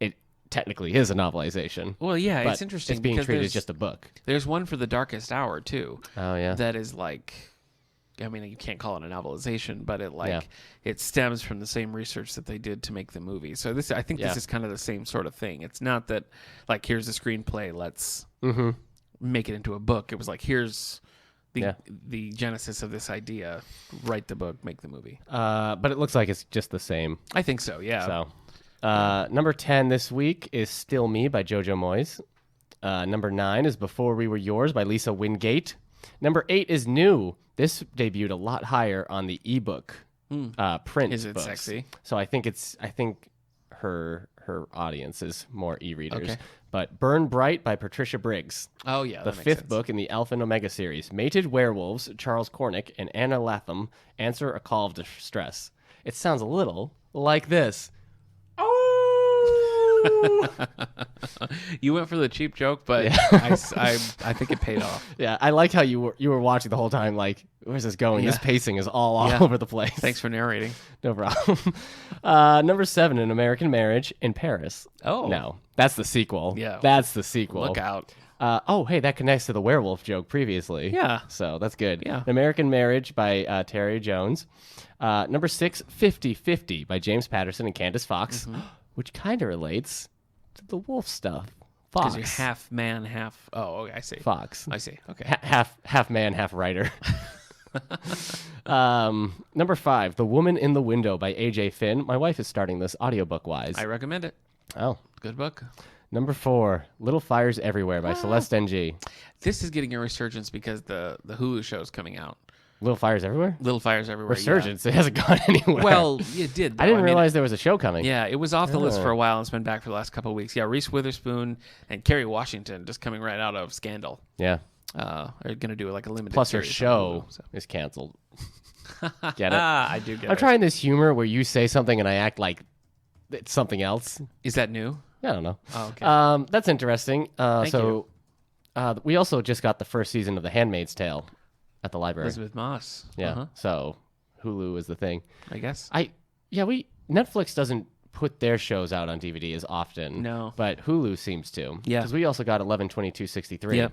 it technically is a novelization. Well, yeah, But it's interesting. It's being because treated there's- as just a book. There's one for The Darkest Hour, too. Oh, yeah. That is like, I mean, you can't call it a novelization, but Yeah. it stems from the same research that they did to make the movie. So I think Yeah. this is kind of the same sort of thing. It's not that like, here's a screenplay, let's make it into a book. It was like, here's the genesis of this idea, write the book, make the movie. But it looks like it's just the same. I think so. Yeah. So, number 10 this week is Still Me by Jojo Moyes. Number 9 is Before We Were Yours by Lisa Wingate. Number 8 is New. This debuted a lot higher on the ebook print. Is it books. sexy? So I think her audience is more e-readers. Okay. But Burn Bright by Patricia Briggs. Oh, yeah. The that makes 5th sense. book in the Alpha and Omega series. Mated werewolves, Charles Cornick and Anna Latham answer a call of distress. It sounds a little like this. You went for the cheap joke, but I think it paid off. Yeah, I like how you were watching the whole time. Like, where's this going? Yeah. This pacing is all Yeah. over the place. Thanks for narrating. No problem. Number 7, An American Marriage in Paris. Oh. No, that's the sequel. Yeah. That's the sequel. Look out. Hey, that connects to the werewolf joke previously. Yeah. So that's good. Yeah. An American Marriage by Terry Jones. Number 6, 50-50 by James Patterson and Candace Fox, which kind of relates to the wolf stuff. Because Fox. you're half man, half... Oh, okay, I see. Fox. I see. Okay. Half man, half writer. Number 5, The Woman in the Window by A.J. Finn. My wife is starting this audiobook-wise. I recommend it. Oh. Good book. Number 4, Little Fires Everywhere by Celeste Ng. This is getting a resurgence because the Hulu show is coming out. Little Fires Everywhere? Little Fires Everywhere. Resurgence. It hasn't gone anywhere. Yeah. Well, it did. I though. didn't mean, realize there was a show coming. Yeah, it was off the list for a while and it's been back for the last couple of weeks. Yeah, Reese Witherspoon and Kerry Washington just coming right out of Scandal. Yeah. Are going to do like a limited Plus her series on show Hulu, so. is canceled. Get it? I do get I'm it. trying this humor where you say something and I act like it's something else. Is that new? I don't know. Oh, okay. That's interesting. you. We also just got the first season of The Handmaid's Tale at the library. Elizabeth Moss. Yeah. Uh-huh, So Hulu is the thing. I guess. Netflix doesn't put their shows out on DVD as often. No. But Hulu seems to. Yeah. Because we also got 11/22/63. Yep.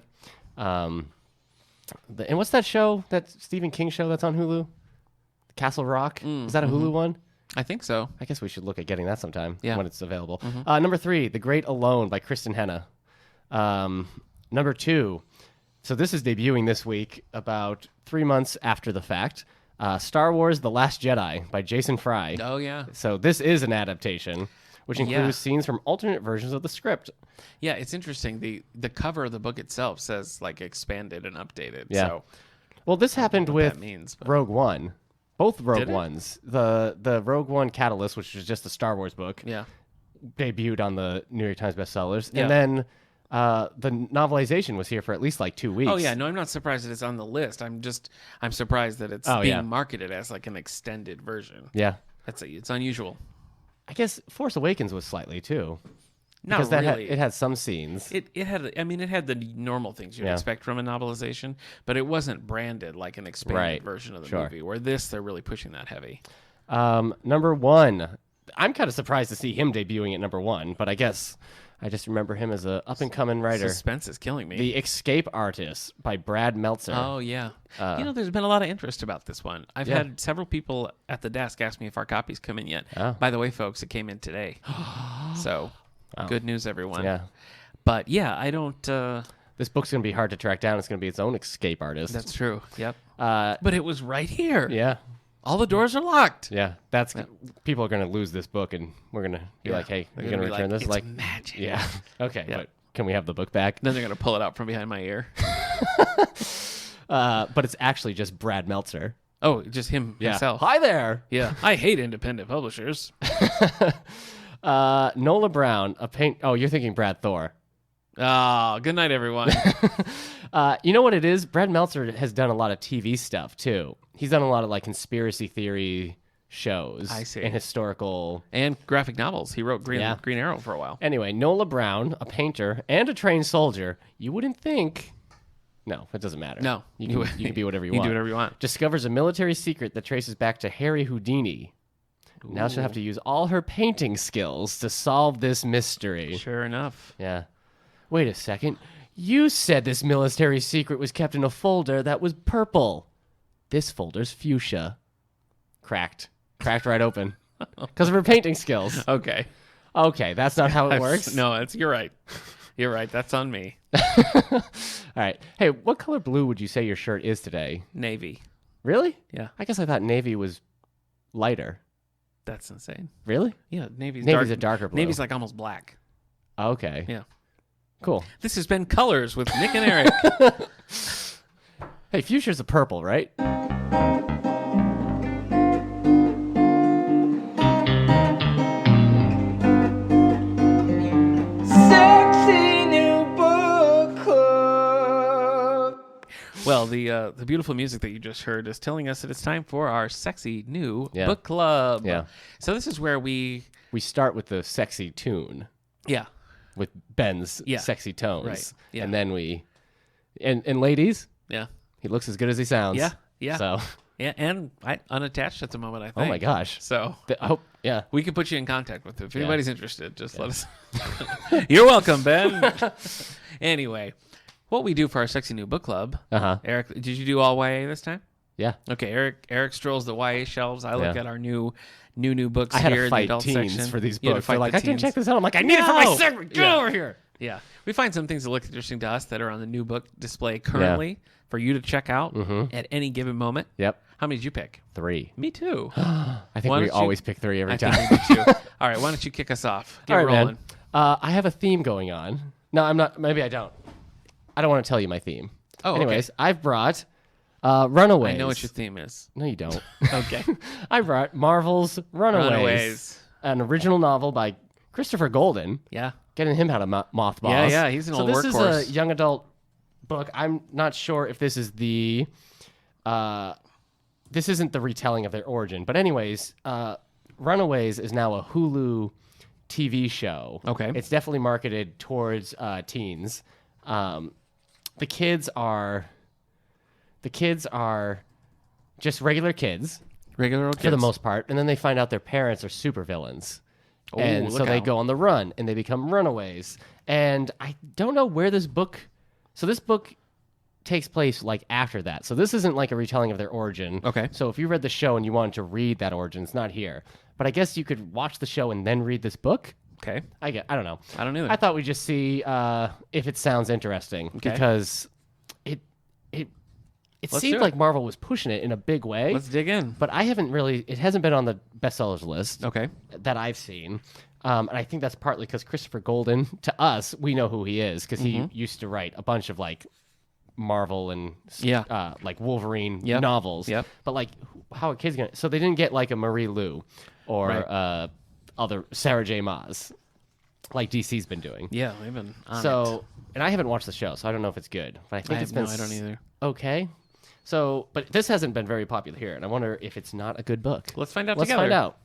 And what's that show? That Stephen King show that's on Hulu? Castle Rock. Is that a Hulu one? I think so. I guess we should look at getting that sometime Yeah. when it's available. Number 3, The Great Alone by Kristen Henna. Number 2, so this is debuting this week, about 3 months after the fact. Star Wars: The Last Jedi by Jason Fry. Oh, yeah. So this is an adaptation, which includes Yeah. scenes from alternate versions of the script. Yeah, it's interesting. The cover of the book itself says like expanded and updated. Yeah. So Well, this happened what with that means, but- Rogue One. Both Rogue Did it? Ones. The Rogue One Catalyst, which was just a Star Wars book, yeah. debuted on the New York Times bestsellers. Yeah. And then the novelization was here for at least like 2 weeks. Oh yeah, no, I'm not surprised that it's on the list. I'm surprised that it's Oh, being yeah. marketed as like an extended version. Yeah. It's unusual. I guess Force Awakens was slightly too. Not Because that really. it had some scenes. It had, I mean, it had the normal things you'd expect from a novelization, but it wasn't branded like an expanded version of the movie, where they're really pushing that heavy. Number 1. I'm kind of surprised to see him debuting at number 1, but I guess I just remember him as a up-and-coming writer. Suspense is killing me. The Escape Artist by Brad Meltzer. Oh, yeah. There's been a lot of interest about this one. I've had several people at the desk ask me if our copies come in yet. Oh. By the way, folks, it came in today. So... Good news, everyone. Yeah. But, yeah, I don't... This book's going to be hard to track down. It's going to be its own escape artist. That's true. Yep. But it was right here. Yeah. All the doors are locked. Yeah. People are going to lose this book, and we're going to be like, hey, are you going to return this? It's magic. Yeah. Okay, but can we have the book back? Then they're going to pull it out from behind my ear. But it's actually just Brad Meltzer. Oh, just himself. Hi there. Yeah. I hate independent publishers. Nola Brown, Oh, you're thinking Brad Thor. Oh, good night, everyone. You know what it is? Brad Meltzer has done a lot of TV stuff, too. He's done a lot of, like, conspiracy theory shows. I see. And historical... And graphic novels. He wrote Green Arrow for a while. Anyway, Nola Brown, a painter and a trained soldier, you wouldn't think... No, it doesn't matter. No. You can be whatever you You want. can do whatever you want. Discovers a military secret that traces back to Harry Houdini. Ooh. Now she'll have to use all her painting skills to solve this mystery. Sure enough. Yeah. Wait a second. You said this military secret was kept in a folder that was purple. This folder's fuchsia. Cracked right open. Because of her painting skills. Okay, that's not how it works. No, you're right. You're right. That's on me. All right. Hey, what color blue would you say your shirt is today? Navy. Really? Yeah. I guess I thought navy was lighter. That's insane. Really? Yeah, Navy's a darker blue. Navy's like almost black. Okay. Yeah. Cool. This has been Colors with Nic and Eric. Hey, fuchsia's a purple, right? Sexy new book club. Well, the beautiful music that you just heard is telling us that it's time for our sexy new book club. Yeah. So this is where we start with the sexy tune. Yeah. With Ben's sexy tones. Right. Yeah. And then and ladies, yeah, he looks as good as he sounds. Yeah. Yeah. So yeah, and unattached at the moment, I think. Oh my gosh. So yeah. We can put you in contact with him. If anybody's interested, just let us. You're welcome, Ben. Anyway, what we do for our sexy new book club. Eric, did you do all YA this time? Yeah. Okay, Eric strolls the YA shelves. I look at our new books I had here to in fight the adult teens section. for these You had to books. fight They're like, the I can teens. check this out. I'm like, I need it for my segment. Get over here. Yeah. We find some things that look interesting to us that are on the new book display currently for you to check out at any given moment. Yep. How many did you pick? 3. Me too. I think we always pick 3 every time. I think we do too. All right, why don't you kick us off? Get rolling. Man. I have a theme going on. No, I'm not. Maybe I don't. I don't want to tell you my theme. Oh, anyways, I've brought Runaways. I know what your theme is. No, you don't. Okay. I brought Marvel's Runaways, an original novel by Christopher Golden. Yeah. Getting him out of mothballs. Yeah, he's an old workhorse. So this is a young adult book. I'm not sure if this is the... this isn't the retelling of their origin. But anyways, Runaways is now a Hulu TV show. Okay. It's definitely marketed towards teens. The kids are just regular kids. Regular old kids. For the most part. And then they find out their parents are supervillains. Oh, And so they out. go on the run, and they become runaways. And I don't know where this book... So this book takes place, like, after that. So this isn't, like, a retelling of their origin. Okay. So if you read the show and you wanted to read that origin, it's not here. But I guess you could watch the show and then read this book? Okay. I don't know. I don't either. I thought we'd just see if it sounds interesting. Okay. Because it Let's seemed do it. like Marvel was pushing it in a big way. Let's dig in. But I haven't really... It hasn't been on the bestsellers list. Okay. That I've seen. And I think that's partly because Christopher Golden, to us, we know who he is because he used to write a bunch of like Marvel and like Wolverine novels. Yep. But like, how are kids gonna? So they didn't get like a Marie Lu or other Sarah J. Maas like DC's been doing. Yeah, they've been on So, and I haven't watched the show, so I don't know if it's good. But I think it's been I don't either. okay. So, but this hasn't been very popular here, and I wonder if it's not a good book. Let's find out Let's together. find out.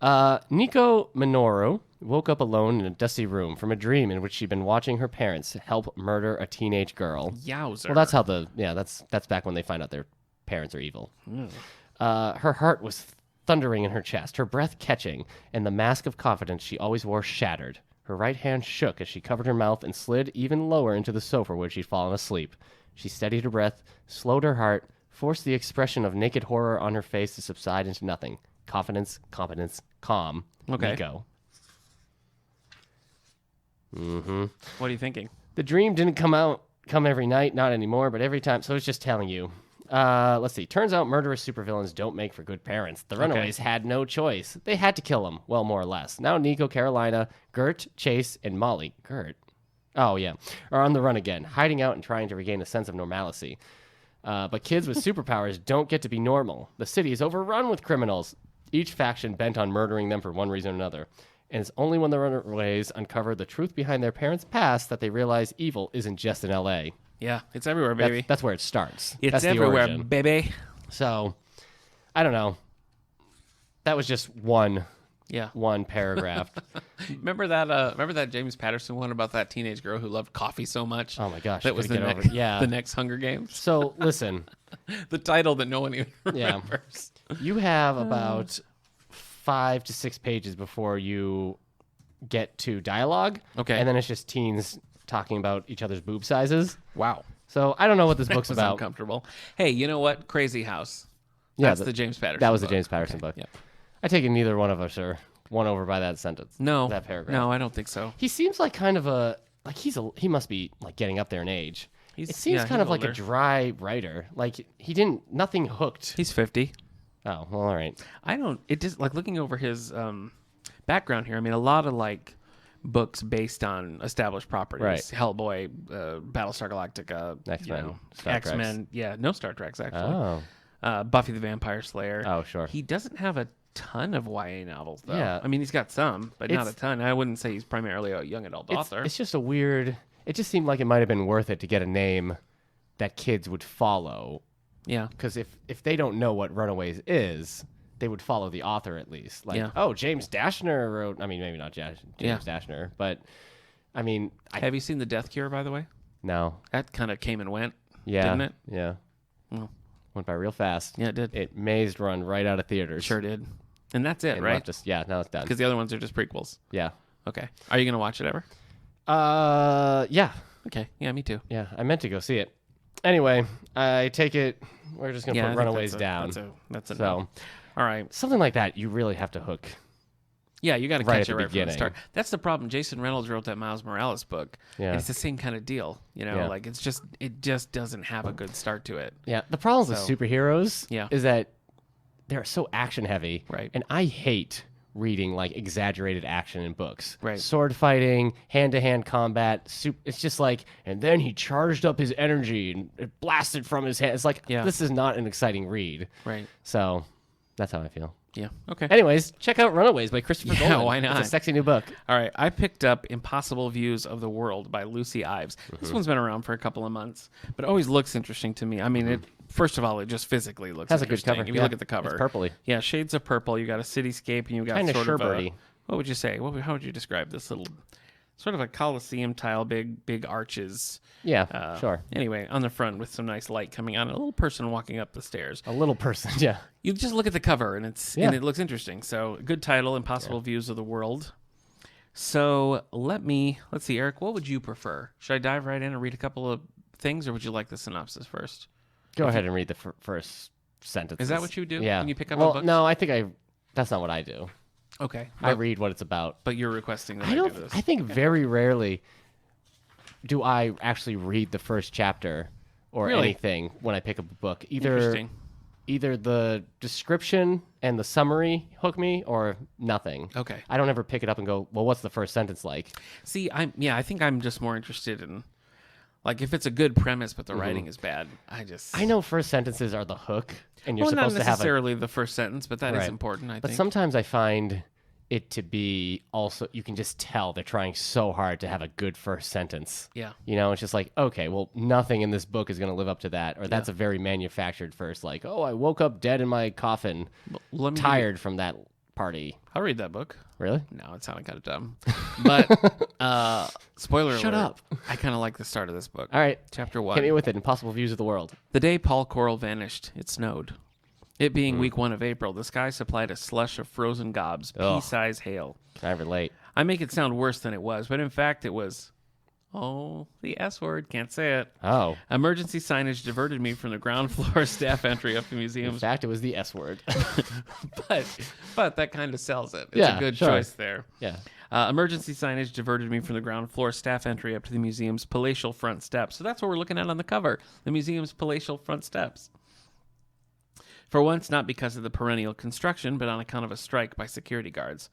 Nico Minoru woke up alone in a dusty room from a dream in which she'd been watching her parents help murder a teenage girl. Yowzer. Well, that's how that's back when they find out their parents are evil. Her heart was thundering in her chest, her breath catching, and the mask of confidence she always wore shattered. Her right hand shook as she covered her mouth and slid even lower into the sofa where she'd fallen asleep. She steadied her breath, slowed her heart, forced the expression of naked horror on her face to subside into nothing. Confidence, competence, calm. Okay. Nico. What are you thinking? The dream didn't come every night, not anymore, but every time. So it's just telling you. Let's see. Turns out murderous supervillains don't make for good parents. The Runaways had no choice. They had to kill him. Well, more or less. Now Nico, Carolina, Gert, Chase, and Molly. Gert? Oh, yeah. Are on the run again, hiding out and trying to regain a sense of normalcy. But kids with superpowers don't get to be normal. The city is overrun with criminals, each faction bent on murdering them for one reason or another. And it's only when the Runaways uncover the truth behind their parents' past that they realize evil isn't just in L.A. Yeah, it's everywhere, baby. That's where it starts. It's That's everywhere, the origin. baby. So, I don't know. That was just one Yeah. paragraph. Remember that James Patterson one about that teenage girl who loved coffee so much? Oh my gosh. That was the couldn't get next, over it. Yeah. the next Hunger Games. So, listen. The title that no one even Yeah. remembers. You have about 5 to 6 pages before you get to dialogue. Okay. And then it's just teens talking about each other's boob sizes. Wow. So I don't know what this book's That was about. uncomfortable. Hey, you know what? Crazy House. Yeah, That's the James Patterson That was book. the James Patterson Okay, book. Yeah. I take it neither one of us are won over by that sentence. No. That paragraph. No, I don't think so. He seems like kind of he must be like getting up there in age. It seems kind he's of like a older. dry writer. Like nothing hooked. He's 50. Oh, well, all right. It just like looking over his background here. I mean, a lot of like books based on established properties. Right. Hellboy, Battlestar Galactica, X-Men, Star Treks. X-Men. Yeah, no Star Treks actually. Oh. Buffy the Vampire Slayer. Oh, sure. He doesn't have a ton of YA novels though. Yeah. I mean, he's got some, but not a It's- ton. I wouldn't say he's primarily a young adult author. It's just a weird. It just seemed like it might have been worth it to get a name that kids would follow. Yeah. Because if they don't know what Runaways is, they would follow the author at least. Like, Yeah. oh, James Dashner wrote. I mean, maybe not James Dashner, but I mean, Have you seen The Death Cure, by the way? no. That kind of came and went, Yeah. didn't it? Yeah. Well. Went by real fast. Yeah, it did. It mazed run right out of theaters. Sure did. And that's it, And right? left us- yeah, now it's done. Because the other ones are just prequels. Yeah. Okay. Are you going to watch it ever? Yeah. Okay. Yeah, me too. Yeah. I meant to go see it. Anyway, I take it we're just gonna I put think Runaways that's down. That's a So no. All right. something like that, you really have to hook. Yeah, you got to Right catch at it the right from the beginning. start. That's the problem. Jason Reynolds wrote that Miles Morales book. Yeah. And it's the same kind of deal. You know, Yeah. like it just doesn't have a good start to it. Yeah. The problem with So- superheroes Yeah. is that they're so action heavy. Right. And I hate reading like exaggerated action in books. Right. Sword fighting, hand to hand combat. It's just like, and then he charged up his energy and it blasted from his hand. It's like, Yeah. this is not an exciting read. Right. So that's how I feel. Yeah. Okay. Anyways, check out Runaways by Christopher Yeah, Golden. why not? It's a sexy new book. All right, I picked up Impossible Views of the World by Lucy Ives. Mm-hmm. This one's been around for a couple of months, but it always looks interesting to me. I mean, it first of all, it just physically looks Mm-hmm. Has a good interesting. cover. If you Yeah. look at the cover. It's purpley. Yeah, shades of purple. You got a cityscape and you got Kinda sort of a, Sherbert-y. what would you say? How would you describe this little sort of a Colosseum tile, big arches. Yeah, sure. Anyway, on the front with some nice light coming on, and a little person walking up the stairs. A little person, yeah. You just look at the cover and Yeah. it looks interesting. So good title, Impossible Views of the World. So let's see, Eric, what would you prefer? Should I dive right in and read a couple of things, or would you like the synopsis first? Go ahead and read the first sentence. Is that what you do Yeah. when you pick up well, a book? no, I think that's not what I do. Okay. I read what it's about. But you're requesting that I I don't. do this. I think very rarely do I actually read the first chapter or Really? anything when I pick up a book. Interesting. Either the description and the summary hook me, or nothing. Okay. I don't ever pick it up and go, well, what's the first sentence like? See, I think I'm just more interested in, like, if it's a good premise but the writing is bad. I know first sentences are the hook, and you're well, not supposed to have a necessarily the first sentence, but that is Right. important. I But think. sometimes I find it to be also, you can just tell they're trying so hard to have a good first sentence. Yeah. You know, it's just like, okay, well, nothing in this book is going to live up to that. Or that's a very manufactured first, like, oh, I woke up dead in my coffin, Let me tired from that party. I'll read that book. Really? No, it sounded kind of dumb. But spoiler alert. Shut up. I kind of like the start of this book. All right. Chapter 1. Hit me with it. Impossible views of the world. The day Paul Coral vanished, it snowed. It being week 1 of April, the sky supplied a slush of frozen gobs, pea-sized hail. Can I relate? I make it sound worse than it was, but in fact it was... Oh, the S word. Can't say it. Oh. Emergency signage diverted me from the ground floor staff entry up the In museum's. fact, it was the S word. But that kind of sells it. It's Yeah, a good sure. choice there. Yeah. Emergency signage diverted me from the ground floor staff entry up to the museum's palatial front steps. So that's what we're looking at on the cover. The museum's palatial front steps. For once, not because of the perennial construction, but on account of a strike by security guards.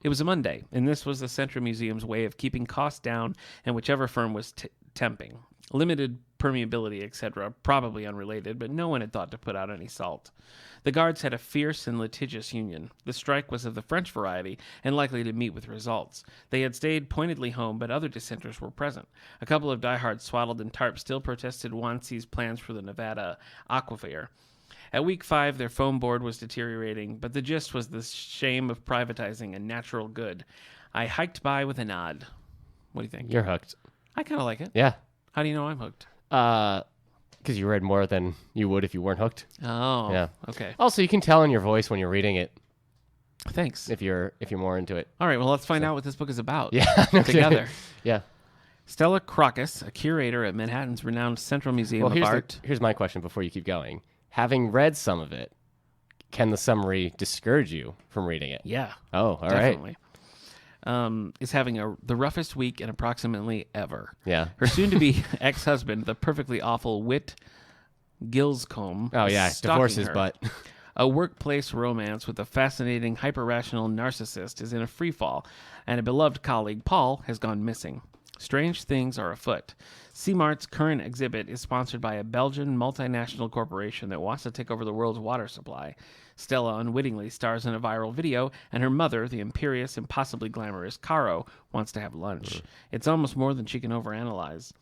It was a Monday, and this was the Central Museum's way of keeping costs down and whichever firm was temping. Limited permeability, etc., probably unrelated, but no one had thought to put out any salt. The guards had a fierce and litigious union. The strike was of the French variety and likely to meet with results. They had stayed pointedly home, but other dissenters were present. A couple of diehards swaddled in tarps still protested Wansi's plans for the Nevada aquifer. At week 5, their foam board was deteriorating, but the gist was the shame of privatizing a natural good. I hiked by with a nod. What do you think? You're hooked. I kind of like it. Yeah. How do you know I'm hooked? Because you read more than you would if you weren't hooked. Oh, Yeah. Okay. Also, you can tell in your voice when you're reading it Thanks. if you're more into it. All right, well, let's find out what this book is about. Yeah. Together. Yeah. Stella Crocus, a curator at Manhattan's renowned Central Museum of Art. Here's my question before you keep going. Having read some of it, can the summary discourage you from reading it? Yeah. Oh, all right. Definitely. Is having the roughest week in approximately ever. Yeah. Her soon-to-be ex-husband, the perfectly awful Whit Gilscombe. Oh, yeah. is stalking Divorce his her. butt. A workplace romance with a fascinating, hyper-rational narcissist is in a freefall, and a beloved colleague, Paul, has gone missing. Strange things are afoot. CMART's current exhibit is sponsored by a Belgian multinational corporation that wants to take over the world's water supply. Stella unwittingly stars in a viral video, and her mother, the imperious, impossibly glamorous Caro, wants to have lunch. It's almost more than she can overanalyze.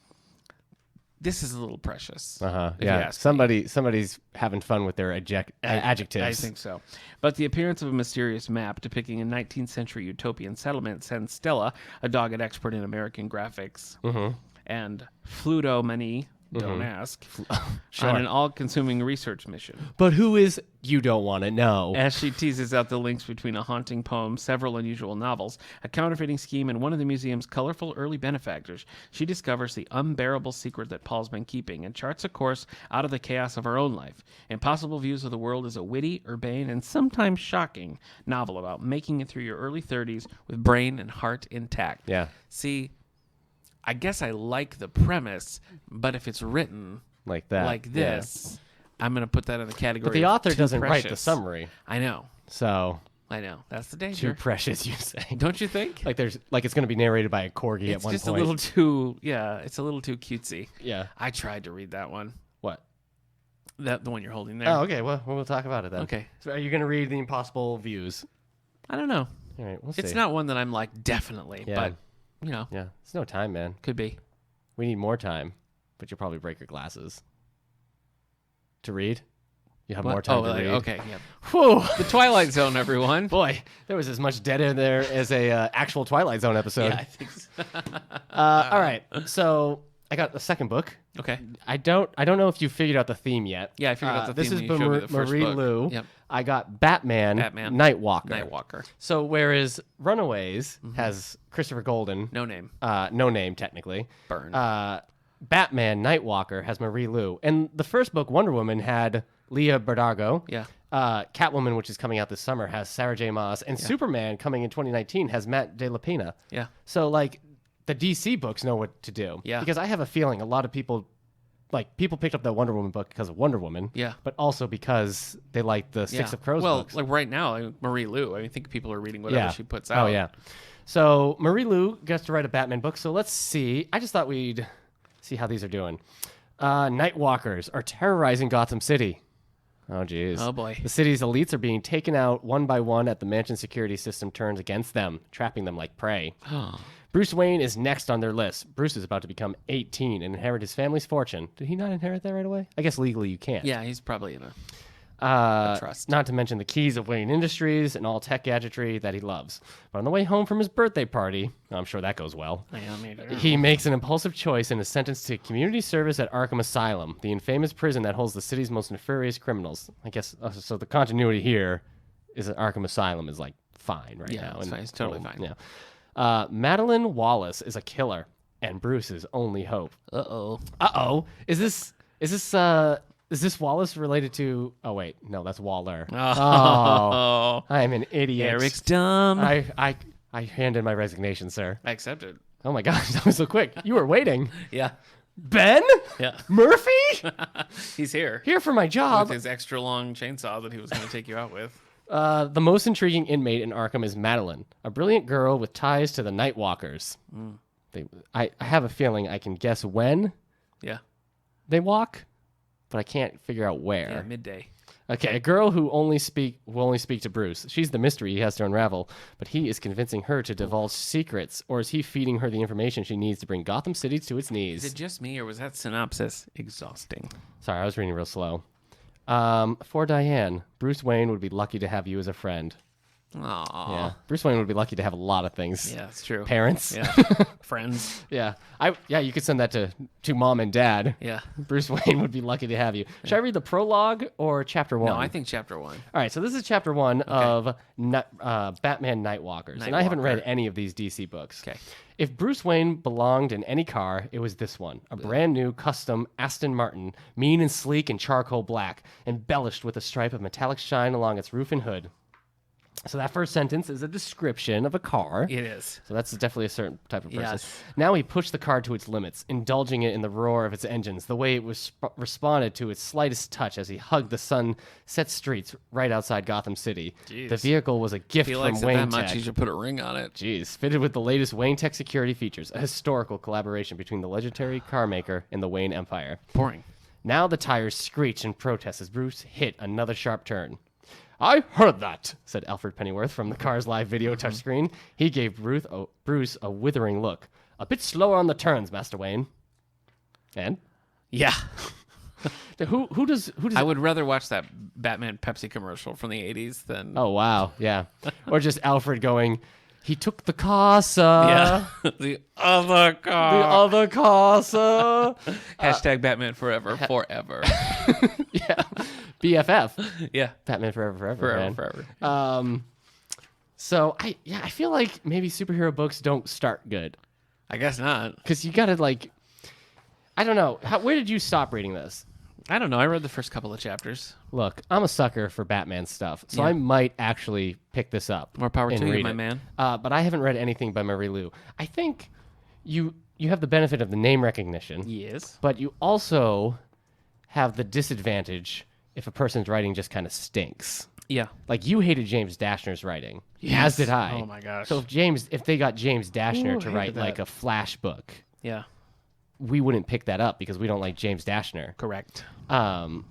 This is a little precious. Uh-huh. if you Yeah. ask me. Somebody's having fun with their adjectives. I think so. But the appearance of a mysterious map depicting a 19th century utopian settlement sends Stella, a dogged expert in American graphics, and fluidomany, don't ask, Sure. on an all-consuming research mission. But who is you don't want to know? As she teases out the links between a haunting poem, several unusual novels, a counterfeiting scheme, and one of the museum's colorful early benefactors, she discovers the unbearable secret that Paul's been keeping and charts a course out of the chaos of her own life. Impossible Views of the World is a witty, urbane, and sometimes shocking novel about making it through your early 30s with brain and heart intact. Yeah. See, I guess I like the premise, but if it's written Like that. like this, I'm going to put that in the category But the of author too doesn't write the precious. summary. I know. So I know. That's the too danger. precious, you say. Don't you think? Like it's going to be narrated by a corgi It's at one just point. a little too, it's a little too cutesy. Yeah. I tried to read that one. What? The one you're holding there. Oh, okay. Well, we'll talk about it then. Okay. So are you going to read The Impossible Views? I don't know. All right. We'll see. It's not one that I'm like, definitely, Yeah. but, Yeah. It's no time, man. could be. We need more time, but you'll probably break your glasses. To read? You have What? more time to like, read. okay. Yeah. Whew. The Twilight Zone, everyone. Boy, there was as much dead in there as a actual Twilight Zone episode. Yeah, I think so. All right. So I got the second book. Okay. I don't know if you figured out the theme yet. Yeah, I figured out the This theme is when you showed me the first Marie book. Lu. Yep. I got Batman. Nightwalker. Nightwalker. So whereas Runaways has Christopher Golden, No name. no name technically. Burn. Batman Nightwalker has Marie Lu, and the first book Wonder Woman had Leah Bardago. Yeah. Catwoman, which is coming out this summer, has Sarah J. Maas, and Superman coming in 2019 has Matt De La Pena. Yeah. So like the DC books know what to do. Yeah. Because I have a feeling a lot of people picked up that Wonder Woman book because of Wonder Woman. Yeah. But also because they like the Six of Crows well, books. like right now, Marie Lu, I think people are reading whatever she puts out. Oh yeah. So Marie Lu gets to write a Batman book. So let's see. I just thought we'd see how these are doing. Nightwalkers are terrorizing Gotham City. Oh, geez. Oh, boy. The city's elites are being taken out one by one at the mansion security system turns against them, trapping them like prey. Bruce Wayne is next on their list. Bruce is about to become 18 and inherit his family's fortune. Did he not inherit that right away? I guess legally you can't. Yeah, he's probably in trust. Not to mention the keys of Wayne Industries and all tech gadgetry that he loves. But on the way home from his birthday party, I'm sure that goes well, he makes an impulsive choice and is sentenced to community service at Arkham Asylum, the infamous prison that holds the city's most nefarious criminals. I guess, so the continuity here is that Arkham Asylum is, like, fine right now. It's fine. It's totally fine. Yeah. Madeline Wallace is a killer and Bruce's only hope. Uh-oh. Is this Wallace related to... Oh, wait. No, that's Waller. Oh. I'm an idiot. Eric's dumb. I handed my resignation, sir. I accepted. Oh, my gosh. That was so quick. You were waiting. Yeah. Ben? Yeah. Murphy? He's here. Here for my job. With his extra long chainsaw that he was going to take you out with. The most intriguing inmate in Arkham is Madeline, a brilliant girl with ties to the Nightwalkers. I have a feeling I can guess when they walk, but I can't figure out where. Yeah, midday. Okay, a girl who will only speak to Bruce. She's the mystery he has to unravel, but he is convincing her to divulge secrets, or is he feeding her the information she needs to bring Gotham City to its knees? Is it just me, or was that synopsis exhausting? Sorry, I was reading real slow. For Diane, Bruce Wayne would be lucky to have you as a friend. Aww. Yeah, Bruce Wayne would be lucky to have a lot of things. Yeah, it's true. Parents. Yeah. Friends. Yeah. You could send that to mom and dad. Yeah. Bruce Wayne would be lucky to have you. Should I read the prologue or chapter 1? No, I think chapter 1. All right, so this is chapter 1 of Batman Nightwalkers, and I haven't read any of these DC books. Okay. If Bruce Wayne belonged in any car, it was this one, a brand new custom Aston Martin, mean and sleek and charcoal black, embellished with a stripe of metallic shine along its roof and hood. So that first sentence is a description of a car. It is. So that's definitely a certain type of person. Yes. Now he pushed the car to its limits, indulging it in the roar of its engines, the way it was responded to its slightest touch as he hugged the sunset streets right outside Gotham City. Jeez. The vehicle was a gift If he from likes it Wayne that Tech. much, he should put a ring on it. Jeez, fitted with the latest Wayne Tech security features, a historical collaboration between the legendary car maker and the Wayne Empire. Boring. Now the tires screech and protest as Bruce hit another sharp turn. I heard that, said Alfred Pennyworth from the car's live video touchscreen. He gave Bruce a withering look. A bit slower on the turns, Master Wayne. And? Yeah. Who does I would rather watch that Batman Pepsi commercial from the 80s than... Oh, wow, yeah. Or just Alfred going, he took the car, sir. Yeah. The other car. The other car, sir. Hashtag Batman forever. Forever. Yeah. BFF. Yeah. Batman forever, Forever. So I feel like maybe superhero books don't start good. I guess not. Because you gotta I don't know. Where did you stop reading this? I don't know. I read the first couple of chapters. Look, I'm a sucker for Batman stuff, so Yeah. I might actually pick this up. More power and to you, read my it. man. But I haven't read anything by Marie Lu. I think you have the benefit of the name recognition. Yes. But you also have the disadvantage if a person's writing just kind of stinks. Yeah. Like, you hated James Dashner's writing, Yes. as did I. Oh, my gosh. So if they got James Dashner Ooh, to I write hated like that. a Flash book, Yeah. we wouldn't pick that up because we don't like James Dashner. Correct. But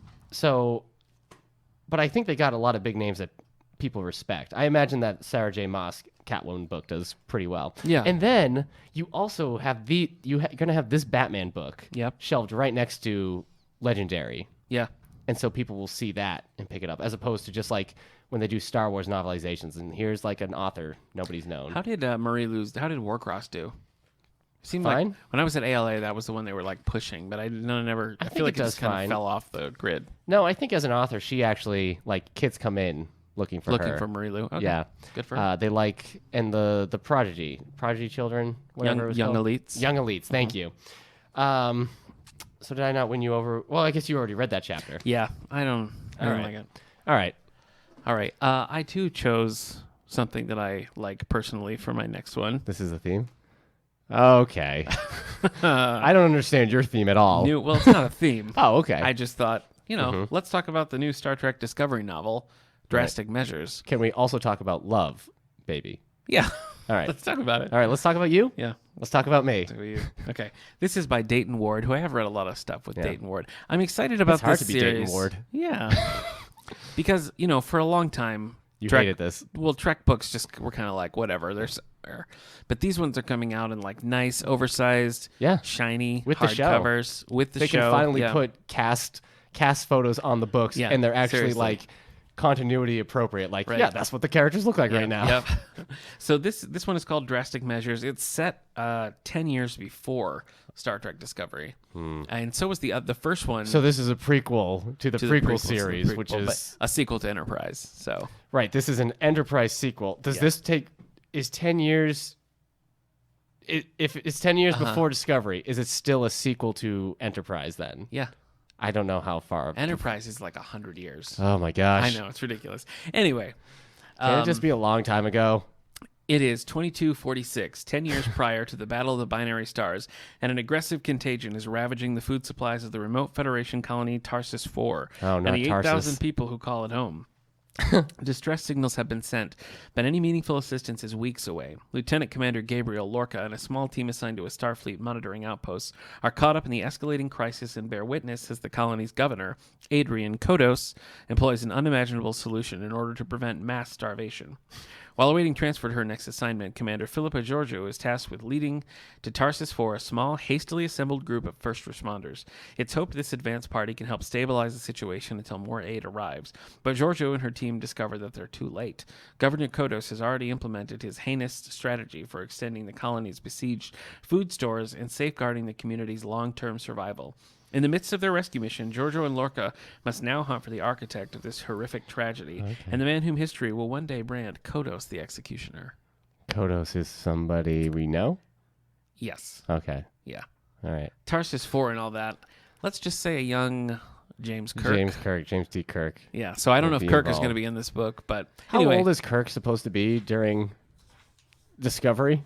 I think they got a lot of big names that people respect. I imagine that Sarah J. Maas Catwoman book does pretty well. Yeah. And then you also have you're going to have this Batman book Yep. shelved right next to Legendary. Yeah. And so people will see that and pick it up, as opposed to just like when they do Star Wars novelizations and here's like an author nobody's known. How did how did Warcross do? Seemed Fine. like when I was at ALA, that was the one they were like pushing, but I think feel like it it does just kind fine. of fell off the grid. No, I think as an author, she actually, like, kids come in looking for her. Looking for Marie Lou. Okay. Yeah. Good for her. They like, and the Prodigy children, whatever it was Young called. Elites. Young Elites, thank you. So did I not win you over? Well, I guess you already read that chapter. Yeah. I don't right. like it. All right. All right. I too chose something that I like personally for my next one. This is the theme? Okay. I don't understand your theme at all. Well, it's not a theme. Oh, okay. I just thought, let's talk about the new Star Trek Discovery novel, Drastic Measures. Can we also talk about love, baby? Yeah. All right. Let's talk about it. All right, let's talk about you. Yeah. Let's talk about me. Okay. This is by Dayton Ward, who I have read a lot of stuff with Dayton Ward. I'm excited about It's hard this to be series. Dayton Ward. Yeah. Because, for a long time, You Trek, hated this. Well, Trek books just were kind of like whatever. But these ones are coming out in like nice, oversized, Yeah. shiny With the show. hardcovers with the They show. can finally Yeah. put cast cast photos on the books, Yeah, and they're actually seriously. like continuity appropriate. Like, Right. yeah, that's what the characters look like right now. Yep. So this one is called Drastic Measures. It's set 10 years before Star Trek Discovery, and so was the first one. So this is a prequel to the to the prequel prequels to the series, prequel, which but is a sequel to Enterprise. So right. This is an Enterprise sequel. Does this take? Is 10 years? If it's 10 years before Discovery, is it still a sequel to Enterprise? Then yeah, I don't know how far. Enterprise is like 100 years. Oh my gosh! I know, it's ridiculous. Anyway, Can it just be a long time ago? it is 2246, 10 years prior to the Battle of the Binary Stars, and an aggressive contagion is ravaging the food supplies of the remote Federation colony Tarsus 4 Oh, not and the 8,000 Tarsus. people who call it home. Distress signals have been sent, but any meaningful assistance is weeks away. Lieutenant Commander Gabriel Lorca and a small team assigned to a Starfleet monitoring outpost are caught up in the escalating crisis and bear witness as the colony's governor, Adrian Kodos, employs an unimaginable solution in order to prevent mass starvation. While awaiting transfer to her next assignment, Commander Philippa Giorgio is tasked with leading to Tarsus 4 a small, hastily assembled group of first responders. It's hoped this advance party can help stabilize the situation until more aid arrives, but Giorgio and her team discover that they're too late. Governor Kodos has already implemented his heinous strategy for extending the colony's besieged food stores and safeguarding the community's long-term survival. In the midst of their rescue mission, Giorgio and Lorca must now hunt for the architect of this horrific tragedy, and the man whom history will one day brand Kodos the Executioner. Kodos is somebody we know? Yes. Okay. Yeah. All right. Tarsus 4 and all that. Let's just say a young James Kirk. James T. Kirk. Yeah. So I don't know will if be Kirk is involved. going to be in this book, but How anyway, old is Kirk supposed to be during Discovery?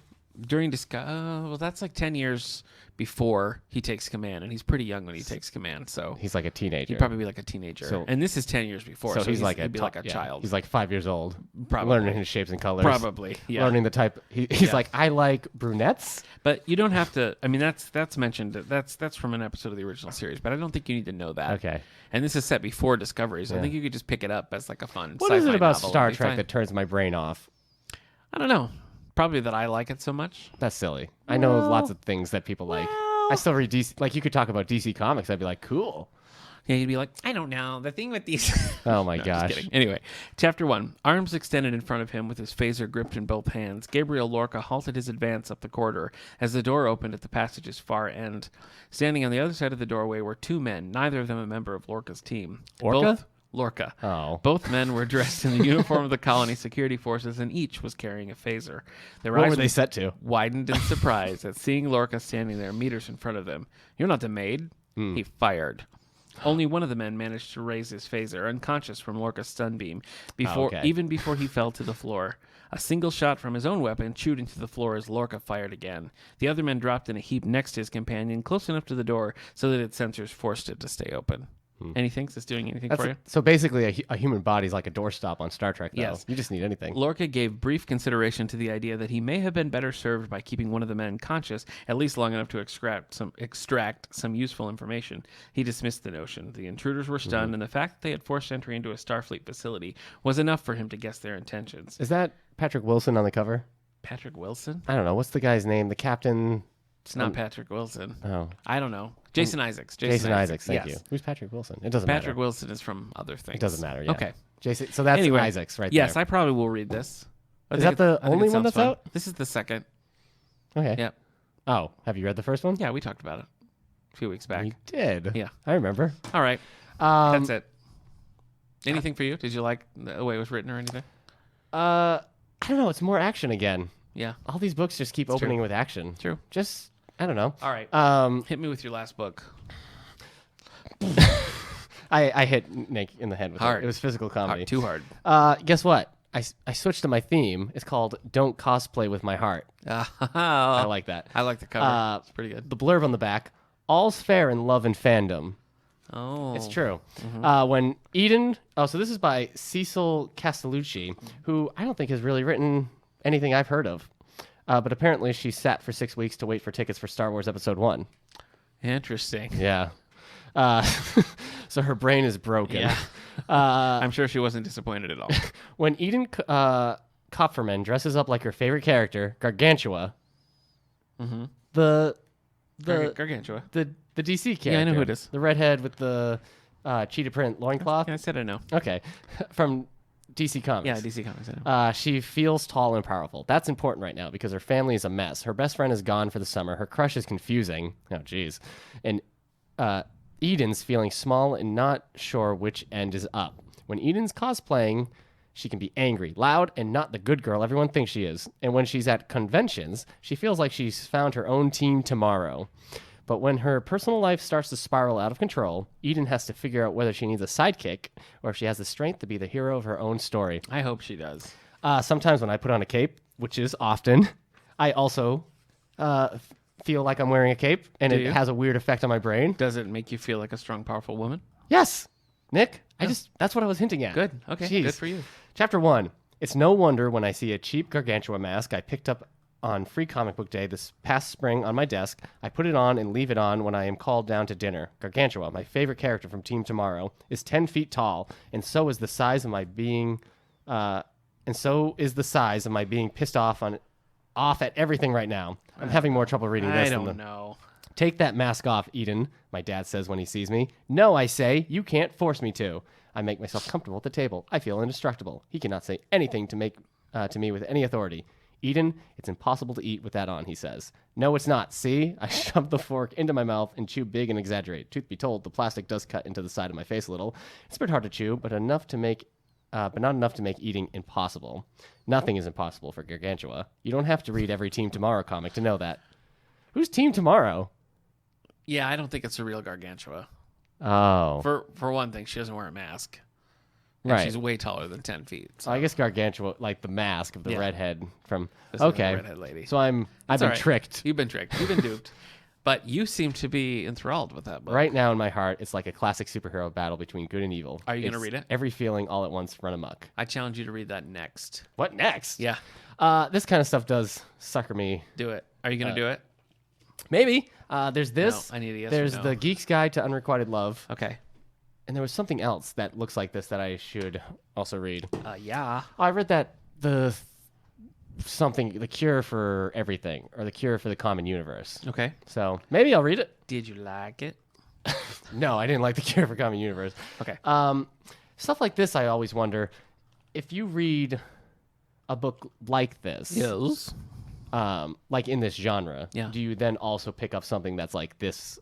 during well, that's like 10 years before he takes command, and he's pretty young when he takes command, so He's like a teenager. he'd probably be like a teenager. So- and this is 10 years before, so he's like he'd be like a yeah, child. He's like 5 years old. Probably. Learning his shapes and colors. Probably, yeah. Learning the type. He's Yeah. like, I like brunettes. But you don't have to. I mean, that's mentioned. That's from an episode of the original series. But I don't think you need to know that. Okay. And this is set before Discovery, so I think you could just pick it up as like a fun. What is it sci-fi about novel. Star It'd be Trek fine. that turns my brain off? I don't know. Probably that I like it so much. That's silly. I know lots of things that people like. I still read DC. Like, you could talk about DC Comics. I'd be like, cool. Yeah, you'd be like, I don't know. The thing with these. Oh my No, just gosh. kidding. Anyway, chapter 1. Arms extended in front of him with his phaser gripped in both hands, Gabriel Lorca halted his advance up the corridor as the door opened at the passage's far end. Standing on the other side of the doorway were two men, neither of them a member of Lorca's team. Orca? Both Lorca. Oh. Both men were dressed in the uniform of the colony security forces, and each was carrying a phaser. Their What eyes were they set to? widened in surprise at seeing Lorca standing there meters in front of them. You're not the maid. He fired. Only one of the men managed to raise his phaser, unconscious from Lorca's stun beam, even before he fell to the floor. A single shot from his own weapon chewed into the floor as Lorca fired again. The other men dropped in a heap next to his companion, close enough to the door so that its sensors forced it to stay open. Anything? Is this doing anything for you? So basically, a human body is like a doorstop on Star Trek, though. Yes. You just need anything. Lorca gave brief consideration to the idea that he may have been better served by keeping one of the men conscious, at least long enough to extract some useful information. He dismissed the notion. The intruders were stunned, and the fact that they had forced entry into a Starfleet facility was enough for him to guess their intentions. Is that Patrick Wilson on the cover? Patrick Wilson? I don't know. What's the guy's name? The captain? It's not Patrick Wilson. Oh. I don't know. Jason Isaacs. Jason Isaacs. Thank yes. you. Who's Patrick Wilson? It doesn't Patrick matter. Wilson is from other things. It doesn't matter, yeah. Okay. Jason. So that's Anyway, Isaacs right Yes, there. I probably will read this. Is that the I think only it one sounds that's fun. out? This is the second. Okay. Yeah. Oh, have you read the first one? Yeah, we talked about it a few weeks back. You did. Yeah. I remember. All right. Um, That's it. Anything for you? Did you like the way it was written or anything? I don't know. It's more action again. Yeah. All these books just keep opening with action. True. Just, I don't know. All right. Hit me with your last book. I hit Nick in the head with Hard. it. It was physical comedy. Too hard. Guess what? I switched to my theme. It's called Don't Cosplay With My Heart. I I like that. I like the cover. It's pretty good. The blurb on the back, all's fair in love and fandom. Oh. It's true. When Eden... Oh, so this is by Cecil Castellucci, who I don't think has really written anything I've heard of. But apparently she sat for 6 weeks to wait for tickets for Star Wars Episode 1. Interesting. Yeah. So her brain is broken. Yeah. I'm sure she wasn't disappointed at all. When Eden Kopferman dresses up like her favorite character, Gargantua, the Gargantua. the DC character. Yeah, I know who it is. The redhead with the cheetah print loincloth. I said I know. Okay. From DC Comics. Yeah, DC Comics. I know. She feels tall and powerful. That's important right now because her family is a mess. Her best friend is gone for the summer. Her crush is confusing. Oh, jeez. And Eden's feeling small and not sure which end is up. When Eden's cosplaying, she can be angry, loud, and not the good girl everyone thinks she is. And when she's at conventions, she feels like she's found her own team tomorrow. But when her personal life starts to spiral out of control, Eden has to figure out whether she needs a sidekick or if she has the strength to be the hero of her own story. I hope she does. Sometimes when I put on a cape, which is often, I also feel like I'm wearing a cape, and it has a weird effect on my brain. Does it make you feel like a strong, powerful woman? Yes, Nick. That's what I was hinting at. Good. Okay. Jeez. Good for you. Chapter 1. It's no wonder when I see a cheap Gargantua mask I picked up on Free Comic Book Day this past spring on my desk. I put it on and leave it on when I am called down to dinner. Gargantua, my favorite character from Team Tomorrow, is 10 feet tall, and so is the size of my being pissed off at everything right now. I'm having more trouble reading this. I don't know. Take that mask off, Eden, my dad says when he sees me. No, I say, you can't force me to. I make myself comfortable at the table. I feel indestructible. He cannot say anything to me with any authority. Eden, it's impossible to eat with that on, he says. No, it's not. See? I shove the fork into my mouth and chew big and exaggerate. Truth be told, the plastic does cut into the side of my face a little. It's a bit hard to chew, but not enough to make eating impossible. Nothing is impossible for Gargantua. You don't have to read every Team Tomorrow comic to know that. Who's Team Tomorrow? Yeah, I don't think it's a real Gargantua. Oh. For one thing, she doesn't wear a mask. And right. She's way taller than 10 feet. So. I guess Gargantua, like the mask of the redhead from... This okay. is the redhead lady. So I've been tricked. You've been tricked. You've been duped. But you seem to be enthralled with that book. Right now in my heart, it's like a classic superhero battle between good and evil. Are you going to read it? Every feeling all at once run amok. I challenge you to read that next. What next? Yeah. This kind of stuff does sucker me. Do it. Are you going to do it? Maybe. There's this. No, I need a yes There's or no. the Geek's Guide to Unrequited Love. Okay. And there was something else that looks like this that I should also read. Yeah. Oh, I read that the cure for everything, or the cure for the common universe. Okay. So maybe I'll read it. Did you like it? No, I didn't like the cure for common universe. Okay. Stuff like this, I always wonder if you read a book like this. Yes. Like in this genre. Yeah. Do you then also pick up something that's like this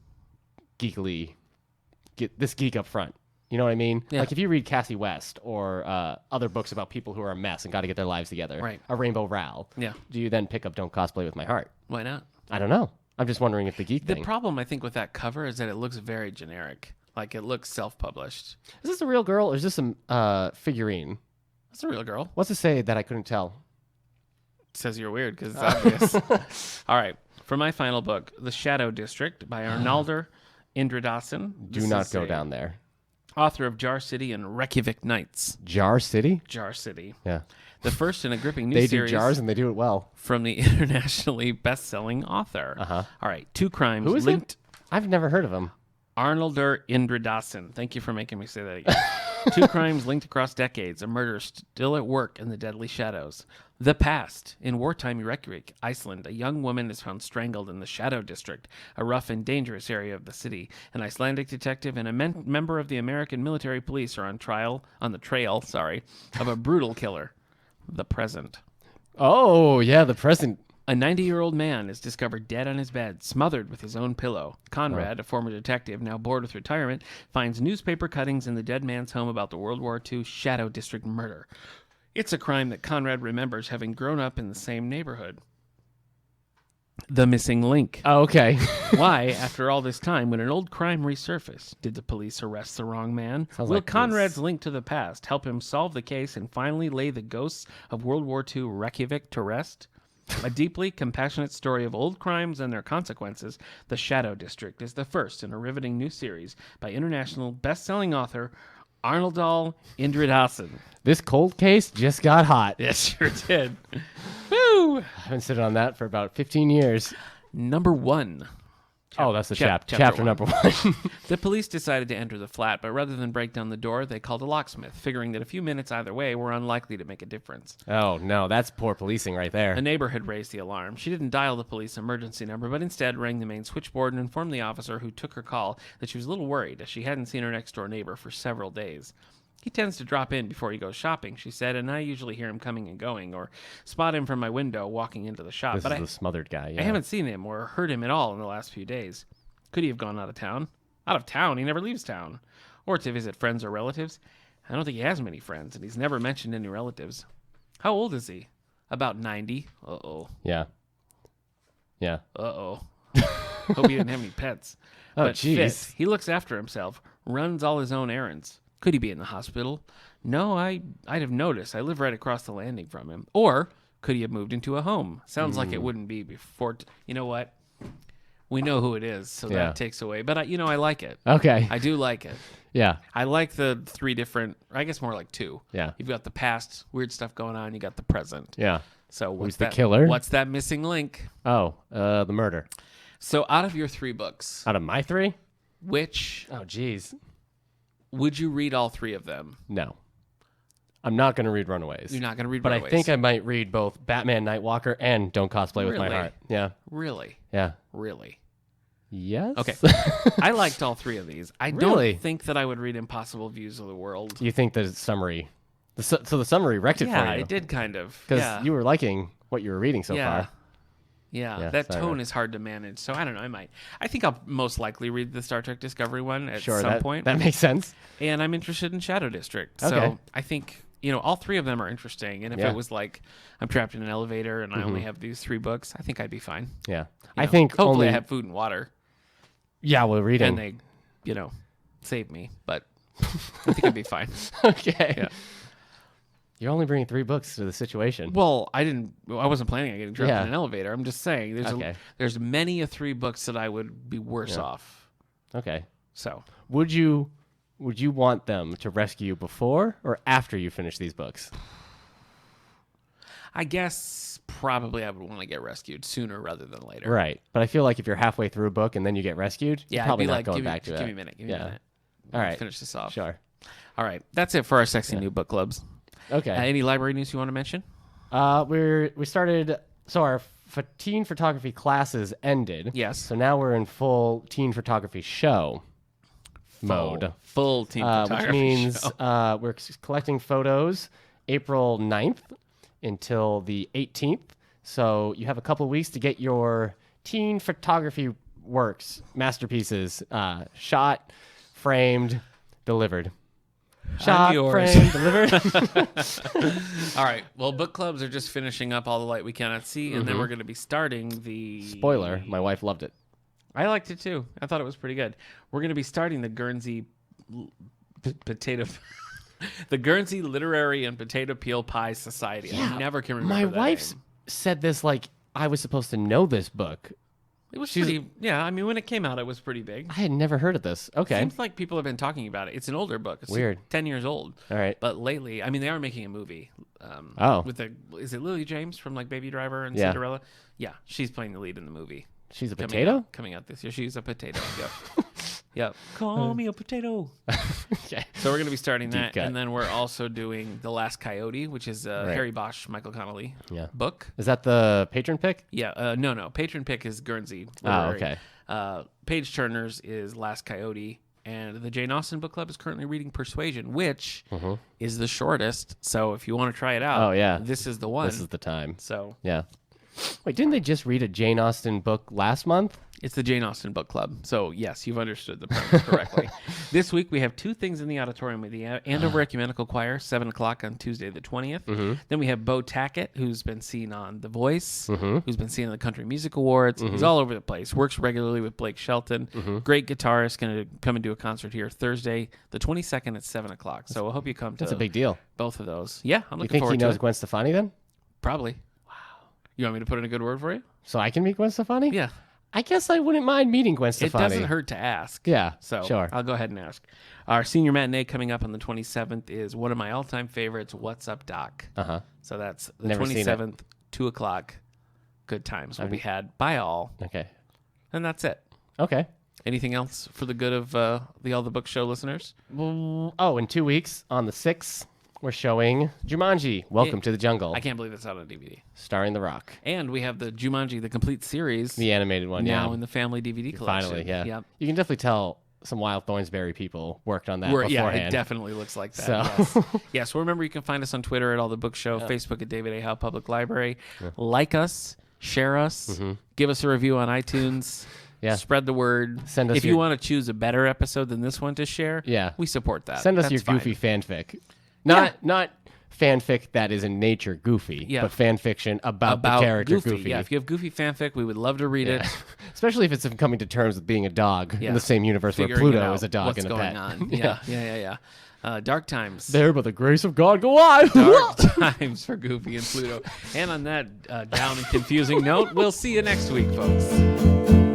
geek up front? You know what I mean? Yeah. Like if you read Cassie West or other books about people who are a mess and got to get their lives together, right? A Rainbow Rowell. Yeah. Do you then pick up Don't Cosplay with My Heart? Why not? I don't know. I'm just wondering if the The problem I think with that cover is that it looks very generic. Like it looks self-published. Is this a real girl or is this a figurine? That's a real girl. What's it say that I couldn't tell? It says you're weird because it's obvious. All right. For my final book, The Shadow District by Arnaldo Indradassen. Do not go down there. Author of Jar City and Reykjavik Nights. Jar City? Jar City. Yeah. The first in a gripping new they series. They do jars and they do it well. From the internationally best-selling author. Uh-huh. All right. Two crimes Who is linked. It? I've never heard of him. Arnaldo Indradassen. Thank you for making me say that again. Two crimes linked across decades. A murder still at work in the deadly shadows. The past. In wartime Reykjavik, Iceland, a young woman is found strangled in the Shadow District, a rough and dangerous area of the city. An Icelandic detective and a member of the American military police are on the trail of a brutal killer. The present. Oh, yeah, the present. A 90-year-old man is discovered dead on his bed, smothered with his own pillow. Conrad, a former detective now bored with retirement, finds newspaper cuttings in the dead man's home about the World War II Shadow District murder. It's a crime that Conrad remembers having grown up in the same neighborhood. The missing link. Oh, okay. Why, after all this time, when an old crime resurfaced, did the police arrest the wrong man? Sounds Will like Conrad's this. link to the past help him solve the case and finally lay the ghosts of World War II Reykjavik to rest? A deeply compassionate story of old crimes and their consequences, The Shadow District is the first in a riveting new series by international best-selling author Arnaldo Indradassen. This cold case just got hot. It sure did. Woo! I've been sitting on that for about 15 years. Number 1. That's the chapter number 1. The police decided to enter the flat, but rather than break down the door, they called a locksmith, figuring that a few minutes either way were unlikely to make a difference. Oh, no, that's poor policing right there. A neighbor had raised the alarm. She didn't dial the police emergency number, but instead rang the main switchboard and informed the officer who took her call that she was a little worried, as she hadn't seen her next-door neighbor for several days. He tends to drop in before he goes shopping, she said, and I usually hear him coming and going, or spot him from my window walking into the shop. This is the smothered guy, yeah. I haven't seen him or heard him at all in the last few days. Could he have gone out of town? Out of town? He never leaves town. Or to visit friends or relatives? I don't think he has many friends, and he's never mentioned any relatives. How old is he? About 90. Uh-oh. Yeah. Yeah. Uh-oh. Hope he didn't have any pets. Oh, But jeez. fit. He looks after himself, runs all his own errands. Could he be in the hospital? No, I'd have noticed. I live right across the landing from him. Or could he have moved into a home? Sounds like it wouldn't be before. You know what? We know who it is, so that takes away. But, I like it. Okay. I do like it. Yeah. I like the 3 different, I guess more like 2. Yeah. You've got the past, weird stuff going on. You got the present. Yeah. So Who's the killer? What's that missing link? Oh, the murder. So out of your 3 books, Out of my 3? which Oh, jeez. would you read all 3 of them? No. I'm not going to read Runaways. You're not going to read But Runaways. I think I might read both Batman Nightwalker and Don't Cosplay with My Really? Heart. Yeah. Really? Yeah. Really? Yes? Okay. I liked all 3 of these. I Really? don't think that I would read Impossible Views of the World. You think the summary... So the summary wrecked it for Yeah, you. it did kind of. Because Yeah. you were liking what you were reading so yeah. far. Yeah, Yeah, that sorry, tone man. is hard to manage. So I don't know. I might. I think I'll most likely read the Star Trek Discovery one at Sure, some point. that makes sense. And I'm interested in Shadow District. Okay. So I think, all 3 of them are interesting. And if Yeah. it was like I'm trapped in an elevator and I only have these 3 books, I think I'd be fine. Yeah. You I know, think hopefully only... I have food and water Yeah, we'll read and it. they, save me. But I think I'd be fine. Okay. Yeah. You're only bringing 3 books to the situation. Well, I wasn't planning on getting trapped Yeah. in an elevator. I'm just saying there's many 3 books that I would be worse off. Okay. So Would you want them to rescue you before or after you finish these books? I guess probably I would want to get rescued sooner rather than later. Right. But I feel like if you're halfway through a book and then you get rescued, Yeah, you're probably I'd be not like, going back to it. give me a minute. Give me a minute. All right. Finish this off. Sure. All right. That's it for our sexy new book clubs. Okay. Any library news you want to mention? We started, so our teen photography classes ended. Yes. So now we're in full teen photography show mode. Full team photography which means show. we're collecting photos April 9th until the 18th. So you have a couple of weeks to get your teen photography works, masterpieces, shot, framed, delivered. Shot, yours. framed, delivered. All right. Well, book clubs are just finishing up All the Light We Cannot See, and then we're going to be starting the... Spoiler, my wife loved it. I liked it too. I thought it was pretty good. We're going to be starting the Guernsey potato... the Guernsey Literary and Potato Peel Pie Society. I never can remember My that wife name. said this like I was supposed to know this book. It was pretty... Yeah, I mean, when it came out, it was pretty big. I had never heard of this. Okay. Seems like people have been talking about it. It's an older book. It's Weird. 10 years old. All right. But lately, I mean, they are making a movie. With is it Lily James from like Baby Driver and Yeah. Cinderella? Yeah, she's playing the lead in the movie. She's a potato? Coming out this year. She's a potato. Yep. Yep. Call me a potato. Okay. So we're going to be starting that. cut. And then we're also doing The Last Coyote, which is a Harry Bosch, Michael Connolly book. Is that the patron pick? Yeah. No. Patron pick is Guernsey. Oh, Literary. okay. Page Turner's is Last Coyote. And the Jane Austen book club is currently reading Persuasion, which is the shortest. So if you want to try it out, Oh, yeah. this is the one. This is the time. So Yeah. Wait, didn't they just read a Jane Austen book last month? it's the Jane Austen book club. So yes, you've understood the premise correctly. This week we have 2 things in the auditorium with the Andover Ecumenical Choir, 7 o'clock on Tuesday the 20th. Then we have Bo Tackett, who's been seen on The Voice, who's been seen on the Country Music Awards. He's all over the place. Works regularly with Blake Shelton. Great guitarist. Going to come and do a concert here Thursday the 22nd at 7 o'clock. So I hope you come to That's a big deal. both of those. Yeah, I'm You looking think he forward knows to it. Gwen Stefani then? Probably. Wow. You want me to put in a good word for you? So I can meet Gwen Stefani? Yeah. I guess I wouldn't mind meeting Gwen It Stefani. doesn't hurt to ask. Yeah, So sure. I'll go ahead and ask. Our senior matinee coming up on the 27th is one of my all-time favorites, What's Up, Doc? Uh-huh. So that's the Never seen it. 27th, 2 o'clock. Good times will be had by all. Okay. And that's it. Okay. Anything else for the good of the All the Book Show listeners? Oh, in 2 weeks, on the 6th, we're showing Jumanji, Welcome to the Jungle, I can't believe it's out on DVD. starring The Rock. And we have the Jumanji, the complete series, The animated one, now in the family DVD collection. Finally, yeah. Yep. You can definitely tell some Wild Thornsberry people worked on that Yeah, beforehand. it definitely looks like that. So- Yes. Yes. Well, remember, you can find us on Twitter at All the Book Show, Facebook at David A. Howe Public Library. Like us, share us, give us a review on iTunes. Yeah. Spread the word. Send us if your- you want to choose a better episode than this one to share, Yeah. we support that. Send us That's your fine. goofy fanfic. Not fanfic that is in nature goofy, Yeah. but fan fiction about the character Goofy. Yeah, if you have goofy fanfic, we would love to read it. Especially if it's coming to terms with being a dog in the same universe Figuring where it Pluto out, is a dog what's and a going pet. on. Yeah. Dark times. There, by the grace of God, go on. Dark times for Goofy and Pluto. And on that down and confusing note, we'll see you next week, folks.